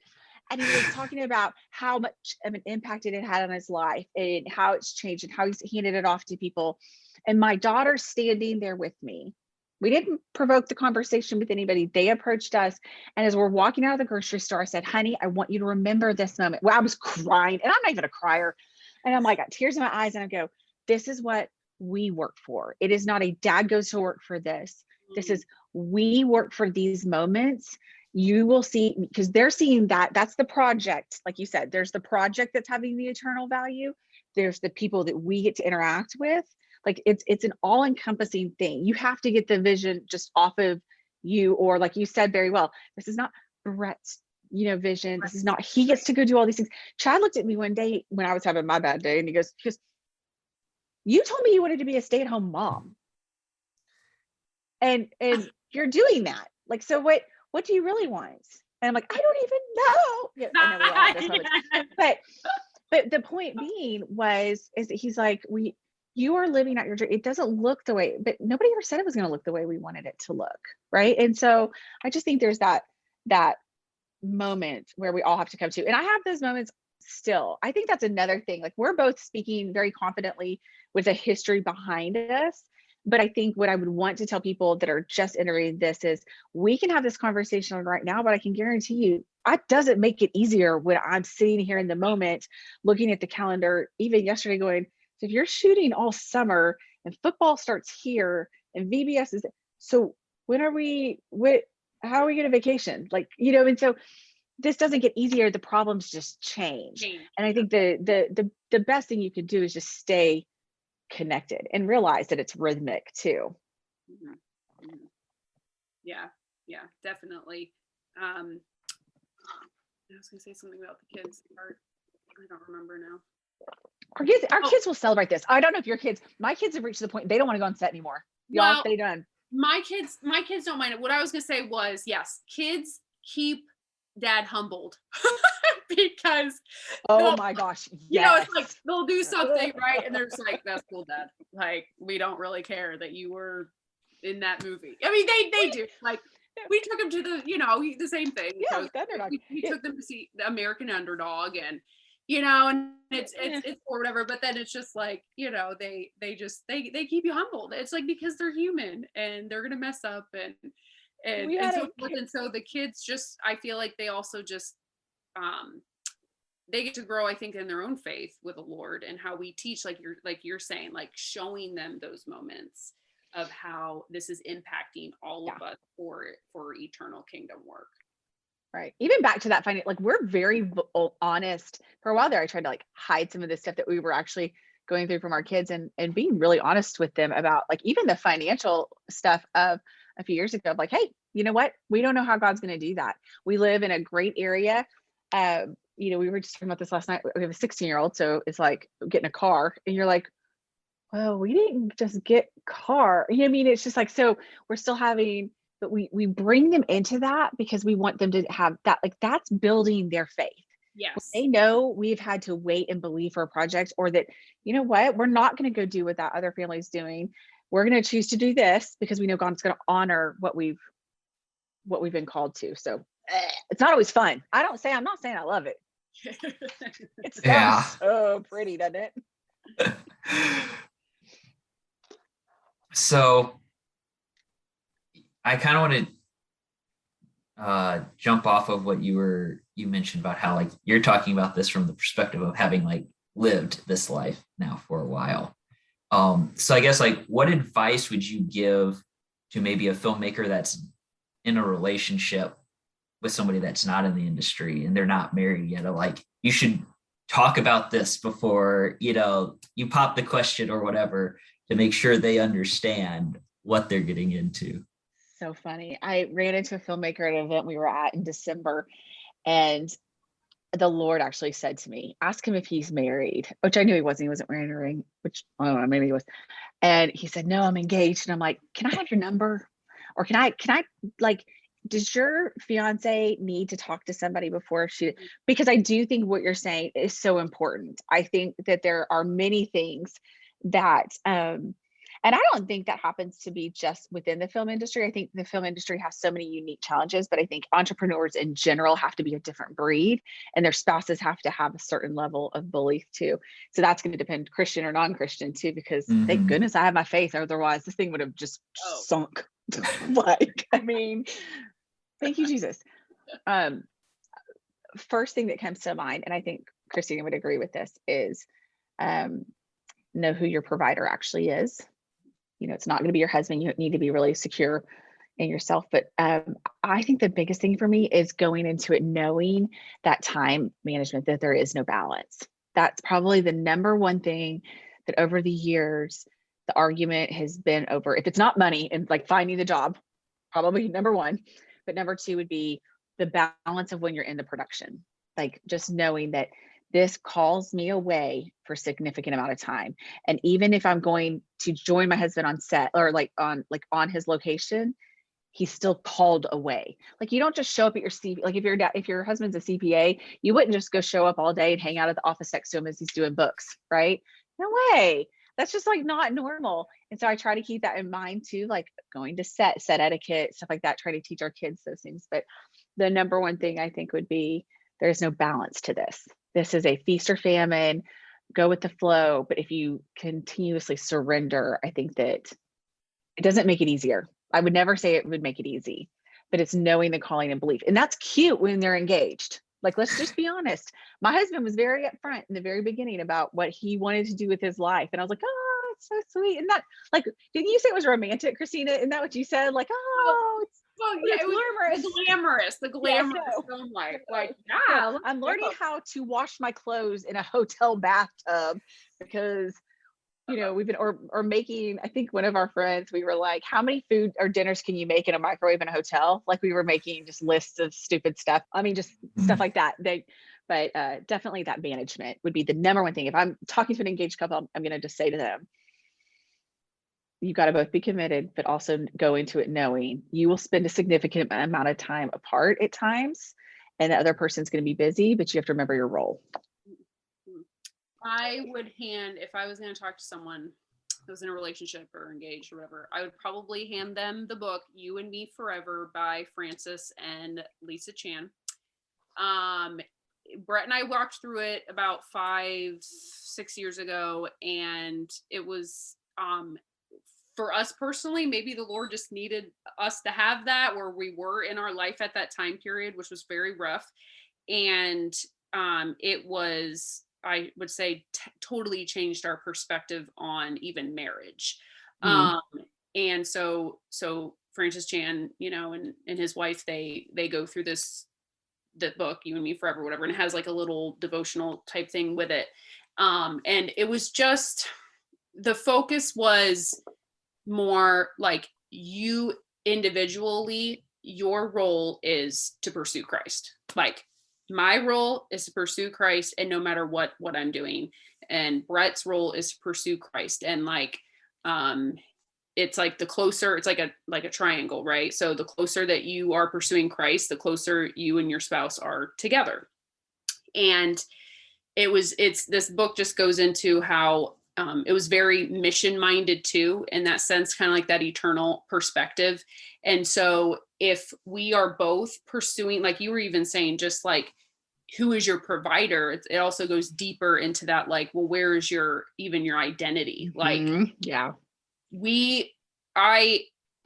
And he was talking about how much of an impact it had on his life and how it's changed and how he's handed it off to people. And my daughter's standing there with me. We didn't provoke the conversation with anybody. They approached us. And as we're walking out of the grocery store, I said, honey, I want you to remember this moment. Well, I was crying and I'm not even a crier. And I'm like, got tears in my eyes. And I go, this is what we work for. It is not a dad goes to work for this. This is, we work for these moments. You will see, because they're seeing that's the project. Like you said, there's the project that's having the eternal value. There's the people that we get to interact with. Like it's an all-encompassing thing. You have to get the vision just off of you, or like you said very well, this is not Brett's, vision. This is not, he gets to go do all these things. Chad looked at me one day when I was having my bad day and he goes, you told me you wanted to be a stay-at-home mom. And you're doing that. Like, so what do you really want? And I'm like, I don't even know. Yeah, I know we all have this moment. But the point being is that he's like, you are living out your dream. It doesn't look the way, but nobody ever said it was going to look the way we wanted it to look. Right. And so I just think there's that moment where we all have to come to, and I have those moments still. I think that's another thing. Like, we're both speaking very confidently with a history behind us. But I think what I would want to tell people that are just entering this is, we can have this conversation right now, but I can guarantee you, that doesn't make it easier when I'm sitting here in the moment, looking at the calendar, even yesterday going, so if you're shooting all summer and football starts here and VBS is, so how are we going to vacation? Like, and so this doesn't get easier. The problems just change. And I think the best thing you could do is just stay connected and realize that it's rhythmic too. Mm-hmm. Mm-hmm. Yeah, definitely. I was gonna say something about the kids part. I don't remember now. Our kids will celebrate this. I don't know if my kids have reached the point they don't want to go on set anymore. Y'all, they done. My kids don't mind it. What I was gonna say was, yes, kids keep dad humbled. Because my gosh, yes. It's like they'll do something right and they're just like, that's cool, dad, like we don't really care that you were in that movie. I mean, they do. Like, we took him to the same thing. Yeah, we took them to see the American Underdog, and and it's or whatever, but then it's just like, they keep you humbled. It's like, because they're human and they're gonna mess up and so forth. And so the kids just, I feel like they also just they get to grow, I think, in their own faith with the Lord, and how we teach, like you're saying, like showing them those moments of how this is impacting all of us for eternal kingdom work. Right. Even back to that finding, like, we're very honest. For a while there, I tried to like hide some of the stuff that we were actually going through from our kids, and being really honest with them about, like, even the financial stuff of a few years ago, like, hey, you know what? We don't know how God's going to do that. We live in a great area. We were just talking about this last night. We have a 16-year-old, so it's like getting a car, and you're like, well, we didn't just get car. I mean, it's just like, so we're still having, but we bring them into that because we want them to have that, like, that's building their faith. Yes. They know we've had to wait and believe for a project, or that, you know what, we're not going to go do what that other family's doing. We're going to choose to do this because we know God's going to honor what we've been called to. So it's not always fun. I'm not saying I love it. It sounds so pretty, doesn't it? So I kind of want to jump off of what you mentioned about how, like, you're talking about this from the perspective of having, like, lived this life now for a while. So I guess, like, what advice would you give to maybe a filmmaker that's in a relationship with somebody that's not in the industry and they're not married yet, like, you should talk about this before, you pop the question or whatever, to make sure they understand what they're getting into. So funny. I ran into a filmmaker at an event we were at in December, and the Lord actually said to me, ask him if he's married, which I knew he wasn't. He wasn't wearing a ring, which I don't know, maybe he was. And he said, no, I'm engaged. And I'm like, can I have your number? Or can I like, does your fiance need to talk to somebody before because I do think what you're saying is so important. I think that there are many things that, and I don't think that happens to be just within the film industry. I think the film industry has so many unique challenges, but I think entrepreneurs in general have to be a different breed, and their spouses have to have a certain level of belief too. So that's going to depend Christian or non-Christian too, because thank goodness I have my faith. Otherwise this thing would have just sunk. Like, I mean, thank you, Jesus. First thing that comes to mind, and I think Christina would agree with this, is know who your provider actually is. It's not going to be your husband. You need to be really secure in yourself. But I think the biggest thing for me is going into it knowing that time management, that there is no balance. That's probably the number one thing that over the years, the argument has been over. If it's not money and like finding the job, probably number one, but number two would be the balance of when you're in the production. Like just knowing that this calls me away for a significant amount of time. And even if I'm going to join my husband on set or on his location, he's still called away. Like you don't just show up at your CPA. Like if your husband's a CPA, you wouldn't just go show up all day and hang out at the office next to him as he's doing books, right? No way. That's just like not normal. And so I try to keep that in mind too, like going to set etiquette, stuff like that, try to teach our kids those things. But the number one thing I think would be there's no balance to this. This is a feast or famine, go with the flow. But if you continuously surrender, I think that it doesn't make it easier. I would never say it would make it easy, but it's knowing the calling and belief. And that's cute when they're engaged. Like, let's just be honest. My husband was very upfront in the very beginning about what he wanted to do with his life. And I was like, oh, it's so sweet. And that, like, didn't you say it was romantic, Christina? Isn't that what you said? Like, oh, it's yeah, it was the glamorous film life. Like, yeah, I'm learning how to wash my clothes in a hotel bathtub because we've been or making, I think one of our friends, we were like, how many food or dinners can you make in a microwave in a hotel? Like we were making just lists of stupid stuff. I mean, just stuff like that. But definitely that management would be the number one thing. If I'm talking to an engaged couple, I'm going to just say to them, you've got to both be committed, but also go into it knowing you will spend a significant amount of time apart at times, and the other person's going to be busy, but you have to remember your role. I would if I was going to talk to someone who was in a relationship or engaged or whatever, I would probably hand them the book, You and Me Forever by Francis and Lisa Chan. Brett and I walked through it about 5-6 years ago, and it was, for us personally, maybe the Lord just needed us to have that where we were in our life at that time period, which was very rough. And it was, I would say, totally changed our perspective on even marriage. And so Francis Chan, and his wife, they go through the book, You and Me Forever, whatever, and it has like a little devotional type thing with it. And it was just, the focus was more like you individually, your role is to pursue Christ. Like my role is to pursue Christ, and no matter what I'm doing, and Brett's role is to pursue Christ. And like, it's like the closer, it's like a triangle, right? So the closer that you are pursuing Christ, the closer you and your spouse are together. And this book just goes into how it was very mission minded too, in that sense, kind of like that eternal perspective. And so if we are both pursuing, like you were even saying, just like, who is your provider? It also goes deeper into that, like, well, where is your identity? Like, yeah,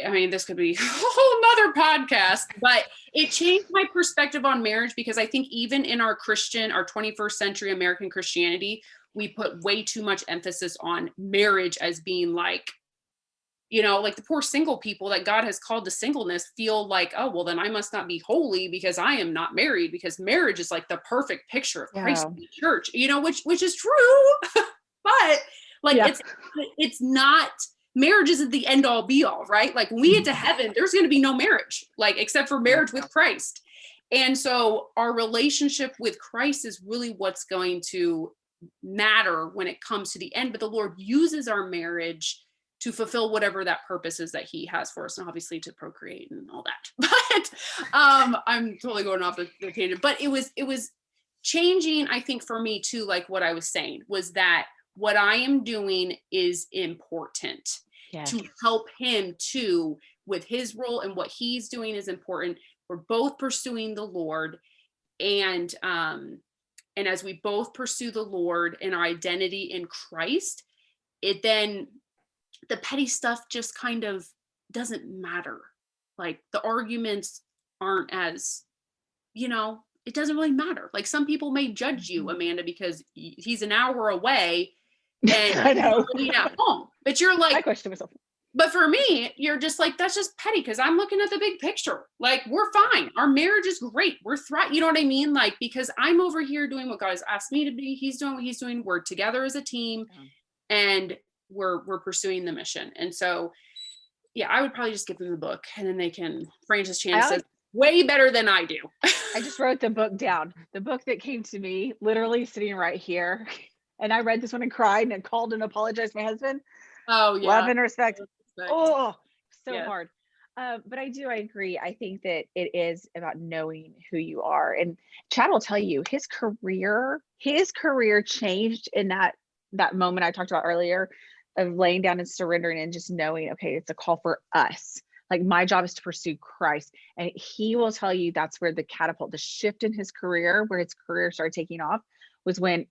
I mean, this could be a whole nother podcast, but it changed my perspective on marriage, because I think even in our 21st century American Christianity, we put way too much emphasis on marriage as being like you know, like the poor single people that God has called to singleness feel like, oh, well, then I must not be holy because I am not married, because marriage is like the perfect picture of Christ in the church, you know, which is true. But like, it's not, marriage isn't the end all be all, right? Like when we get to heaven, there's going to be no marriage, like, except for marriage with Christ. And so our relationship with Christ is really what's going to matter when it comes to the end. But the Lord uses our marriage to fulfill whatever that purpose is that he has for us, and obviously to procreate and all that. But I'm totally going off the tangent. But it was changing, I think, for me too, like what I was saying was that what I am doing is important. Yes. To help him too with his role, and what he's doing is important. We're both pursuing the Lord, and as we both pursue the Lord and our identity in Christ, it then, the petty stuff just kind of doesn't matter. Like the arguments aren't as, you know, it doesn't really matter. Like some people may judge you, Amanda, because he's an hour away and I know. you're at home, but you're like, I question myself. But for me, you're just like, that's just petty because I'm looking at the big picture. Like, we're fine. Our marriage is great. We're thriving. You know what I mean? Like, because I'm over here doing what God has asked me to be. He's doing what he's doing. We're together as a team, and we're pursuing the mission. And so, yeah, I would probably just give them the book, and then they can, Francis Chan says way better than I do. I just wrote the book down. The book that came to me, literally sitting right here. And I read this one and cried and called and apologized to my husband. Oh, yeah. Love and respect. Oh, so yeah. hard. But I agree. I think that it is about knowing who you are. And Chad will tell you his career changed in that moment I talked about earlier of laying down and surrendering and just knowing, okay, it's a call for us. Like my job is to pursue Christ. And he will tell you that's where the shift in his career, where his career started taking off, was when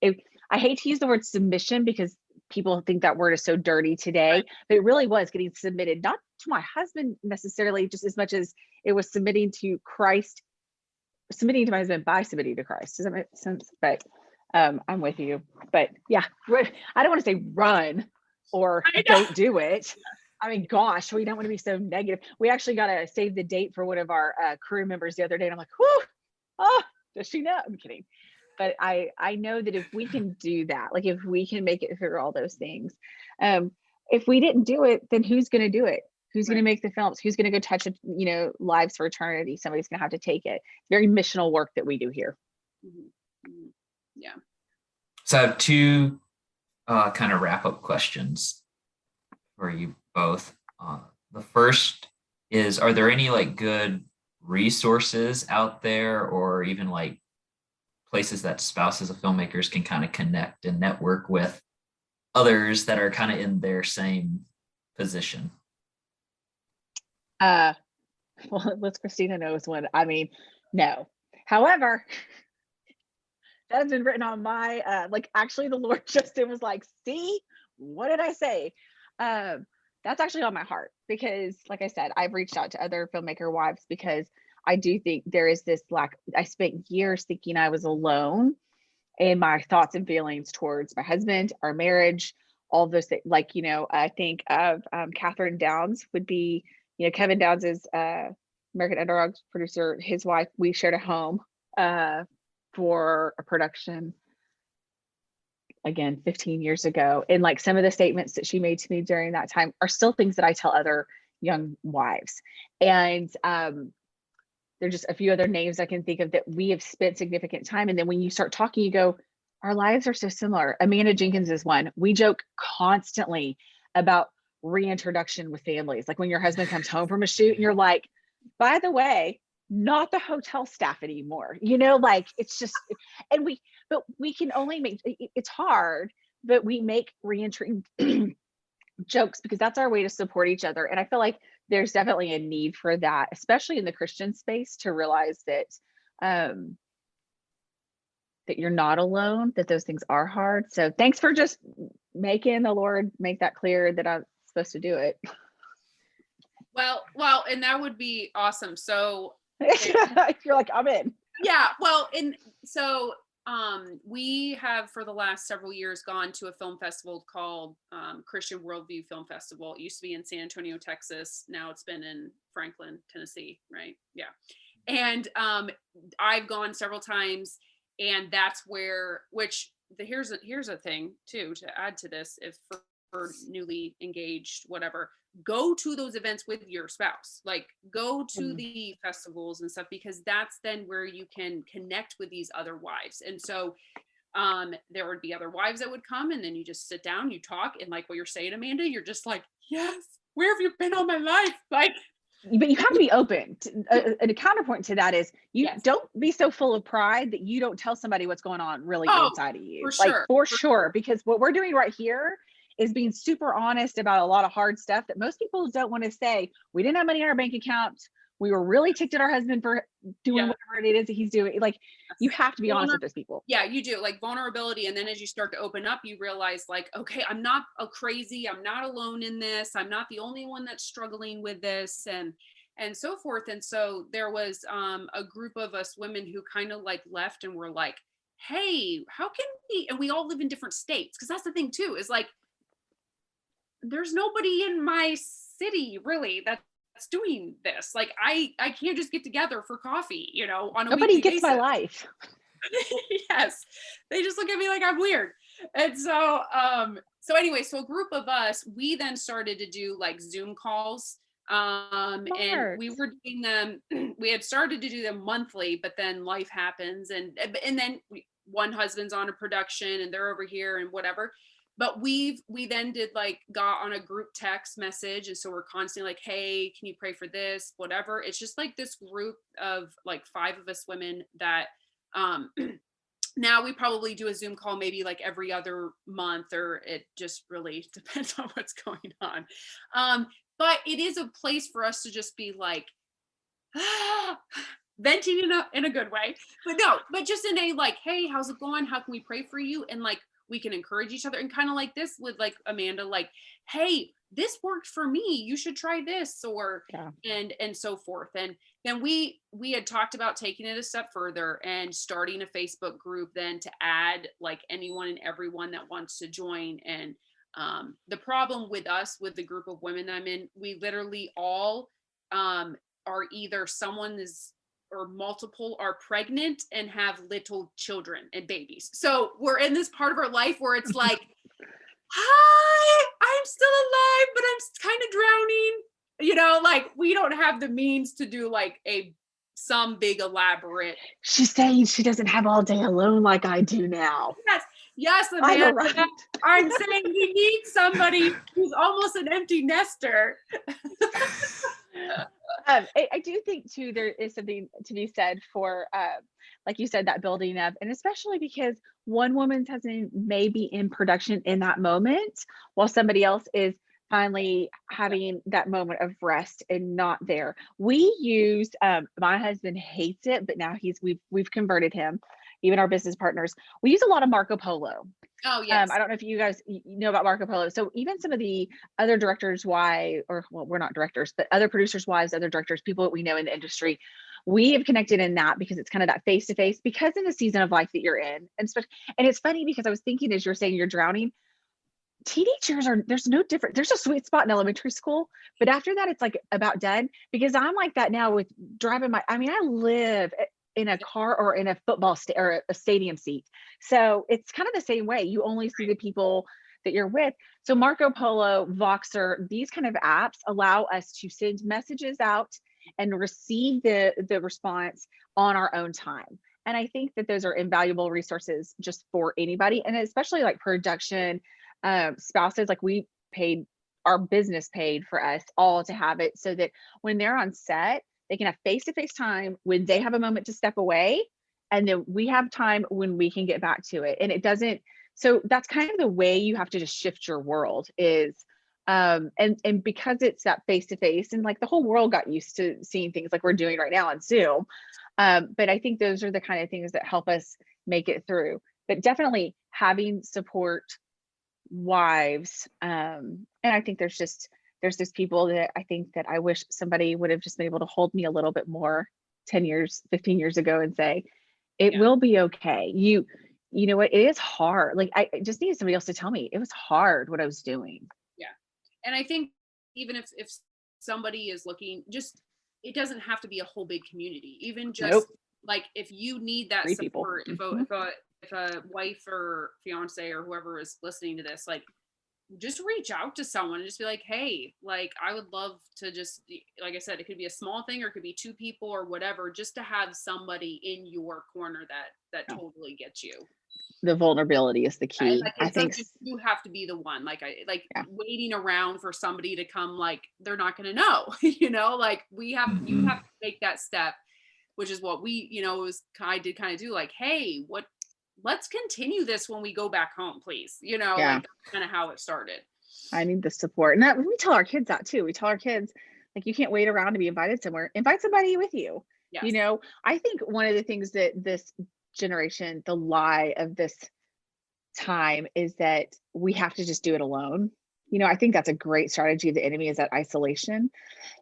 I hate to use the word submission because people think that word is so dirty today, right. But it really was getting submitted, not to my husband necessarily, just as much as it was submitting to Christ, submitting to my husband by submitting to Christ. Does that make sense? But I'm with you. But yeah, I don't want to say run or don't do it. I mean, gosh, we don't want to be so negative. We actually got to save the date for one of our crew members the other day. And I'm like, whoo, oh, does she know? I'm kidding. But I know that if we can do that, like if we can make it through all those things, if we didn't do it, then who's going to do it? Who's going to make the films? Who's going to go touch, lives for eternity? Somebody's going to have to take it. Very missional work that we do here. Mm-hmm. Yeah. So I have two kind of wrap up questions for you both. The first is, are there any like good resources out there, or even like places that spouses of filmmakers can kind of connect and network with others that are kind of in their same position? Well, Christina knows one. I mean, no. However, that has been written on my, actually the Lord Justin was like, see, what did I say? That's actually on my heart because, like I said, I've reached out to other filmmaker wives because I do think there is this I spent years thinking I was alone in my thoughts and feelings towards my husband, our marriage, all those things. I think of Catherine Downs would be, Kevin Downs is American Underdog's producer, his wife. We shared a home for a production, again, 15 years ago. And like some of the statements that she made to me during that time are still things that I tell other young wives. And there's just a few other names I can think of that we have spent significant time. And then when you start talking, you go, our lives are so similar. Amanda Jenkins is one. We joke constantly about reintroduction with families. Like when your husband comes home from a shoot and you're like, by the way, not the hotel staff anymore. It's just, but we can only make, it's hard, but we make reentry jokes because that's our way to support each other. And I feel like there's definitely a need for that, especially in the Christian space, to realize that that you're not alone, that those things are hard. So thanks for just making the Lord make that clear that I'm supposed to do it. Well, and that would be awesome. So you're like, I'm in. Yeah. Well, and so We have for the last several years gone to a film festival called Christian Worldview Film Festival. It used to be in San Antonio, Texas. Now it's been in Franklin, Tennessee, right? Yeah. And I've gone several times, and that's where, here's a thing too to add to this, if for newly engaged, whatever, go to those events with your spouse, like go to the festivals and stuff, because that's then where you can connect with these other wives. And so there would be other wives that would come, and then you just sit down, you talk, and like what you're saying, Amanda, you're just like, yes, where have you been all my life? Like, but you have to be open and a counterpoint to that is you yes. don't be so full of pride that you don't tell somebody what's going on really inside of you. For like sure, for sure, because what we're doing right here is being super honest about a lot of hard stuff that most people don't want to say. We didn't have money in our bank account. We were really ticked at our husband for doing whatever it is that he's doing. Like, you have to be honest with those people. Yeah, you do, like vulnerability. And then as you start to open up, you realize like, okay, I'm not a crazy, I'm not alone in this. I'm not the only one that's struggling with this, and so forth. And so there was a group of us women who kind of like left and were like, hey, how can we, and we all live in different states. Cause that's the thing too, is like, there's nobody in my city really that's doing this. Like I can't just get together for coffee, you know, on a Nobody weekly gets basis. my life. Yes, they just look at me like I'm weird. And so anyway, so a group of us, we then started to do like Zoom calls, and we were doing them, we had started to do them monthly, but then life happens, and then one husband's on a production and they're over here and whatever. But we then did like got on a group text message, and so we're constantly like, hey, can you pray for this, whatever. It's just like this group of like 5 of us women that now we probably do a Zoom call maybe like every other month, or it just really depends on what's going on. But it is a place for us to just be like venting in a good way, but just in a like, hey, how's it going? How can we pray for you? And like, we can encourage each other, and kind of like this with like Amanda, like, hey, this worked for me, you should try this, or and so forth. And then we had talked about taking it a step further and starting a Facebook group then to add like anyone and everyone that wants to join. And the problem with us, with the group of women I'm in, we literally all are either someone is or multiple are pregnant and have little children and babies. So we're in this part of our life where it's like, hi, I'm still alive, but I'm kind of drowning. You know, like we don't have the means to do like some big elaborate. She's saying she doesn't have all day alone like I do now. Yes, Amanda. Right. I'm saying we need somebody who's almost an empty nester. I do think too, there is something to be said for, like you said, that building up, and especially because one woman's husband may be in production in that moment while somebody else is finally having that moment of rest and not there. We use, my husband hates it, but now we've converted him, even our business partners. We use a lot of Marco Polo. Oh, yes. I don't know if you guys know about Marco Polo. So even some of the other directors' wives, or well, we're not directors, but other producers' wives, other directors, people that we know in the industry, we have connected in that because it's kind of that face-to-face, because in the season of life that you're in. And it's funny because I was thinking as you're saying you're drowning, teenagers there's no different. There's a sweet spot in elementary school, but after that, it's like about done, because I'm like that now with driving I live in a car or in a football or a stadium seat. So it's kind of the same way. You only see the people that you're with. So Marco Polo, Voxer, these kind of apps allow us to send messages out and receive the response on our own time. And I think that those are invaluable resources just for anybody. And especially like production spouses, like our business paid for us all to have it, so that when they're on set, they can have face-to-face time when they have a moment to step away, and then we have time when we can get back to it. And it doesn't, so that's kind of the way you have to just shift your world is, and because it's that face-to-face, and like the whole world got used to seeing things like we're doing right now on Zoom. But I think those are the kind of things that help us make it through. But definitely having support wives. And I think there's these people that I think that I wish somebody would have just been able to hold me a little bit more 10 years, 15 years ago and say, It Yeah. will be okay. You know what? It is hard. Like I just needed somebody else to tell me it was hard what I was doing. Yeah. And I think even if somebody is looking, just it doesn't have to be a whole big community. Even Nope. just like if you need that 3 people. support, Mhm. if a wife or fiance or whoever is listening to this, like just reach out to someone and just be like, hey, like I would love to just like I said, it could be a small thing or it could be 2 people or whatever, just to have somebody in your corner that Yeah. totally gets you. The vulnerability is the And key. like I it think doesn't you have to be the one. Like I like yeah. waiting around for somebody to come, like they're not gonna know, you know, like you have Mhm. to make that step, which is what we, was I did kind of do like, hey, let's continue this when we go back home, please. Yeah. Like that's kind of how it started. I need the support. And that we tell our kids that too. We tell our kids, like, you can't wait around to be invited somewhere. Invite somebody with you. Yes. I think one of the things that this generation, the lie of this time is that we have to just do it alone. I think that's a great strategy of the enemy, is that isolation,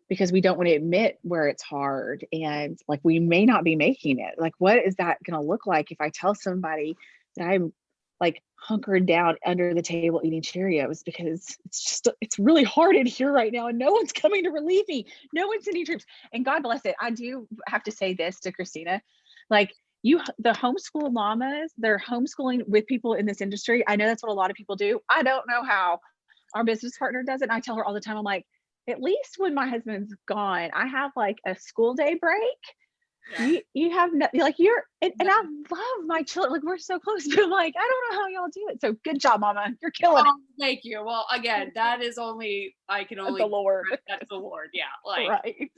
because we don't want to admit where it's hard and like we may not be making it. Like, what is that going to look like if I tell somebody that I'm like hunkered down under the table eating Cheerios because it's really hard in here right now and no one's coming to relieve me. No one's sending troops. And God bless it. I do have to say this to Christina, like the homeschool mamas, they're homeschooling with people in this industry. I know that's what a lot of people do. I don't know how our business partner does it. And I tell her all the time, I'm like, at least when my husband's gone, I have like a school day break. Yeah. You have no, like and I love my children. Like we're so close, but I'm like, I don't know how y'all do it. So good job, mama. You're killing it. Thank you. Well, again, that is I can only The Lord. that's the Lord. Yeah. Like Right.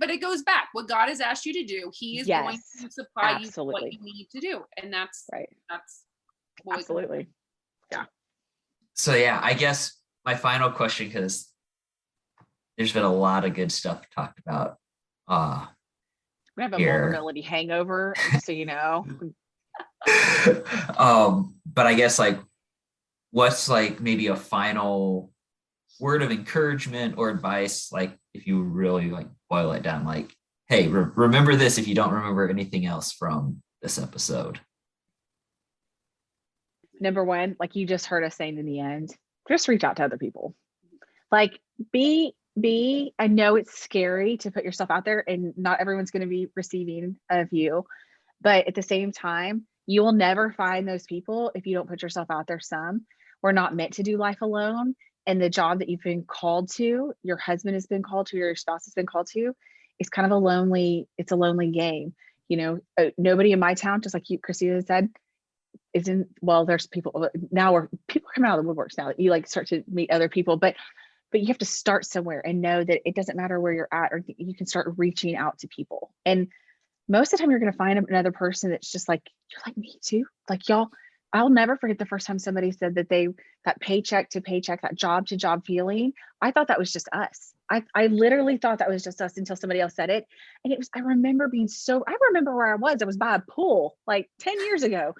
but it goes back. What God has asked you to do, He is going Yes. to supply you what Absolutely. you need to do. And that's Right. what we Absolutely. Yeah. So yeah, I guess my final question, because there's been a lot of good stuff talked about We have a here. vulnerability hangover, just so you know. But I guess like what's like maybe a final word of encouragement or advice, like if you really like boil it down, like, hey, remember this if you don't remember anything else from this episode. Number one, like you just heard us saying in the end, just reach out to other people. Like I know it's scary to put yourself out there and not everyone's going to be receiving of you, but at the same time, you will never find those people if you don't put yourself out there some. We're not meant to do life alone. And the job that you've been called to, your husband has been called to, your spouse has been called to, it's kind of a lonely game. Nobody in my town, just like you, Christina said, there's people now where people are coming out of the woodworks now that you like start to meet other people, but you have to start somewhere and know that it doesn't matter where you're at, or you can start reaching out to people. And most of the time you're going to find another person that's just like, you're like me too. Like y'all, I'll never forget the first time somebody said that paycheck to paycheck, that job to job feeling. I thought that was just us. I literally thought that was just us until somebody else said it. And I remember where I was by a pool like 10 years ago.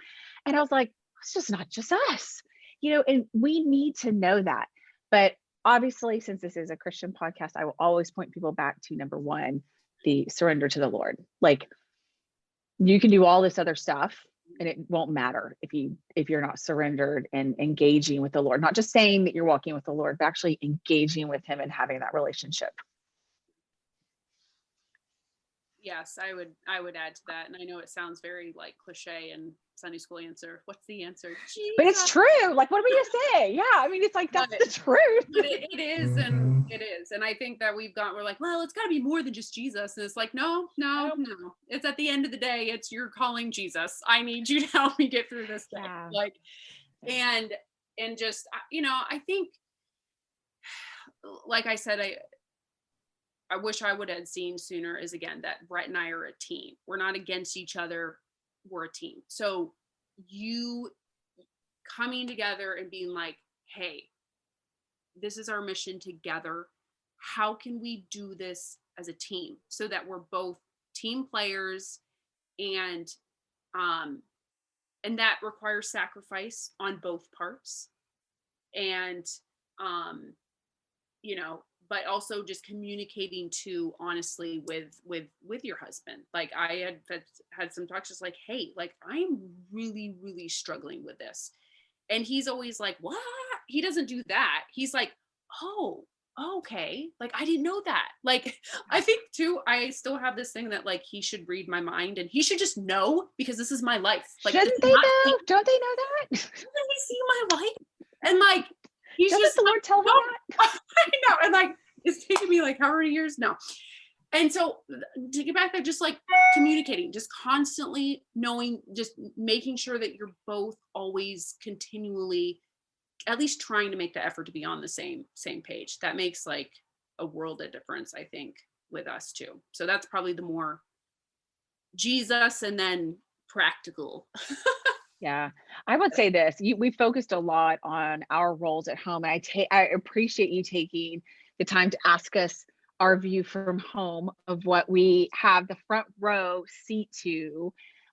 And I was like, it's just not just us, and we need to know that. But obviously, since this is a Christian podcast, I will always point people back to number one, the surrender to the Lord. Like you can do all this other stuff and it won't matter if you're not surrendered and engaging with the Lord, not just saying that you're walking with the Lord, but actually engaging with him and having that relationship. Yes, I would add to that. And I know it sounds very like cliche and Sunday school answer. What's the answer? But it's Jesus. true. Like, what are we gonna say? Yeah, I mean, it's like that's the truth. But it is, and it is. And I think that we're like, well, it's got to be more than just Jesus. And it's like, no. It's at the end of the day, it's you're calling Jesus. I need you to help me get through this thing. Yeah. Like, and just I think, like I said, I wish I would have seen sooner is again that Brett and I are a team. We're not against each other. We're a team. So you coming together and being like, hey, this is our mission together. How can we do this as a team so that we're both team players and that requires sacrifice on both parts. And but also just communicating too honestly with your husband. Like I had some talks just like, hey, like I'm really, really struggling with this. And he's always like, what? He doesn't do that. He's like, oh, okay. Like I didn't know that. Like I think too, I still have this thing that like he should read my mind and he should just know because this is my life. Like Shouldn't they know? Don't they know that? doesn't he see my life? And like he's Doesn't just the Lord tell them that? I know. And like it's taken me like how many years now? And so to get back there, just like communicating, just constantly knowing, just making sure that you're both always continually at least trying to make the effort to be on the same page. That makes like a world of difference, I think, with us too. So that's probably the more Jesus and then practical. Yeah, I would say this. We focused a lot on our roles at home, and I appreciate you taking the time to ask us our view from home of what we have the front row seat to,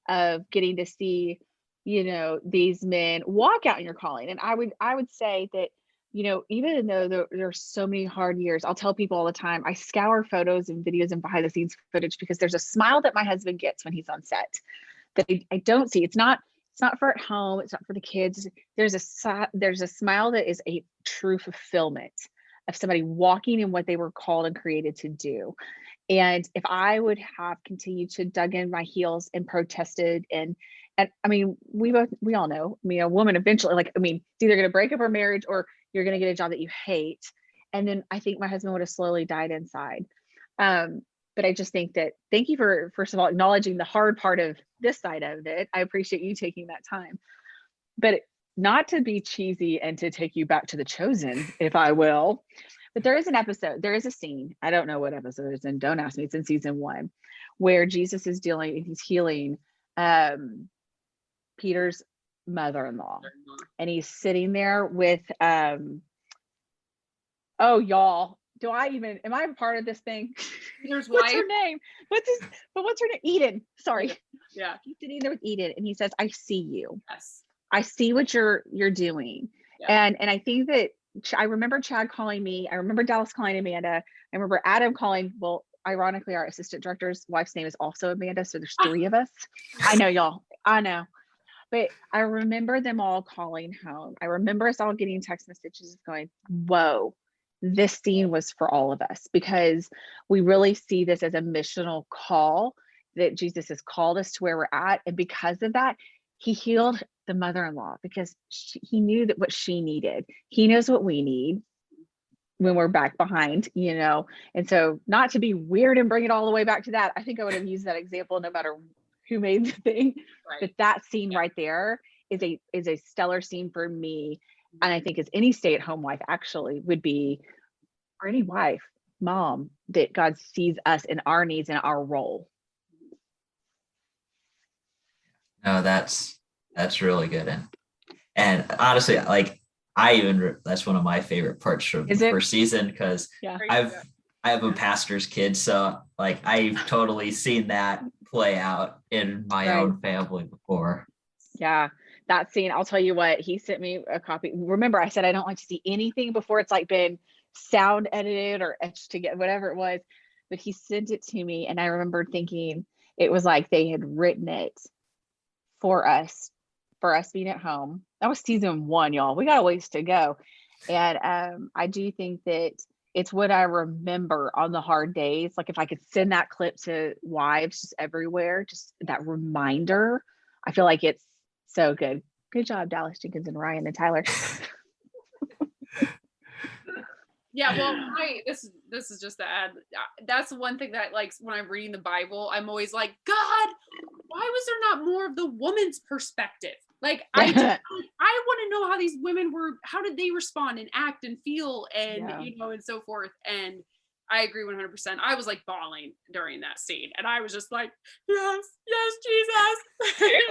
of getting to see, these men walk out in your calling. And I would say that, even though there's so many hard years, I'll tell people all the time, I scour photos and videos and behind the scenes footage because there's a smile that my husband gets when he's on set that I don't see. It's not for at home. It's not for the kids. There's a smile that is a true fulfillment of somebody walking in what they were called and created to do. And if I would have continued to dug in my heels and protested and I mean, we all know, I mean, a woman eventually, like, I mean, it's either going to break up her marriage or you're going to get a job that you hate. And then I think my husband would have slowly died inside. But I just think that, thank you for, first of all, acknowledging the hard part of this side of it. I appreciate you taking that time, but not to be cheesy and to take you back to The Chosen, if I will, but there is a scene, I don't know what episode it's in, don't ask me, it's in season 1, where Jesus is he's healing Peter's mother-in-law, and he's sitting there with oh y'all, am I a part of this thing? Peter's What's wife. her name? What's her name? Eden. Sorry. Yeah. He's sitting there with Eden and he says, I see you. Yes. I see what you're doing. Yeah. And I think that I remember Chad calling me. I remember Dallas calling Amanda. I remember Adam calling, well, ironically, our assistant director's wife's name is also Amanda. So there's 3 of us. I know, y'all. I know. But I remember them all calling home. I remember us all getting text messages going, whoa, this scene was for all of us, because we really see this as a missional call that Jesus has called us to where we're at. And because of that, he healed the mother-in-law because he knew that what she needed. He knows what we need when we're back behind, And so, not to be weird and bring it all the way back to that, I think I would have used that example no matter who made the thing. Right. But that scene right there is a stellar scene for me. And I think as any stay-at-home wife actually would be, or any wife, mom, that God sees us in our needs and our role. No, that's really good. And honestly, like that's one of my favorite parts from the first season, because I have a pastor's kid, so like I've totally seen that play out in my own family before. Yeah, that scene, I'll tell you what, he sent me a copy. Remember, I said I don't like to see anything before it's like been sound edited or etched together, whatever it was, but he sent it to me, and I remember thinking it was like they had written it for us being at home. That was season 1, y'all. We got a ways to go. And I do think that it's what I remember on the hard days. Like if I could send that clip to wives just everywhere, just that reminder, I feel like it's so good. Good job, Dallas Jenkins and Ryan and Tyler. Yeah, well, this is just to add. That's one thing that, like, when I'm reading the Bible, I'm always like, God, why was there not more of the woman's perspective? Like, I want to know how these women were. How did they respond and act and feel, and and so forth. And I agree 100%. I was like bawling during that scene, and I was just like, yes, Jesus.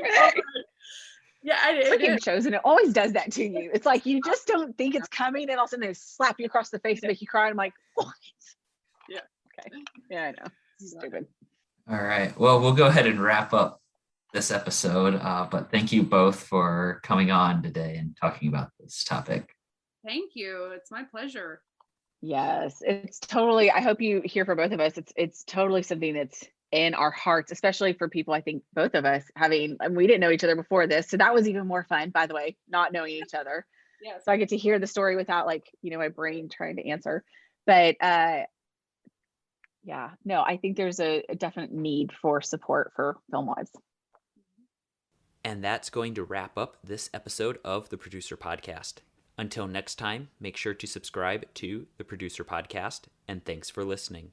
Yeah, freaking Chosen. It always does that to you. It's like you just don't think it's coming, and all of a sudden they slap you across the face and make you cry. And I'm like, what? Yeah. Okay. Yeah, I know. Stupid. All right. Well, we'll go ahead and wrap up this episode. But thank you both for coming on today and talking about this topic. Thank you. It's my pleasure. Yes, it's totally, I hope you hear from both of us. It's totally something that's in our hearts, especially for people, I think both of us having, and we didn't know each other before this. So that was even more fun, by the way, not knowing each other. Yes. So I get to hear the story without like, my brain trying to answer. But yeah, no, I think there's a definite need for support for film wives. And that's going to wrap up this episode of the Producer Podcast. Until next time, make sure to subscribe to the Producer Podcast, and thanks for listening.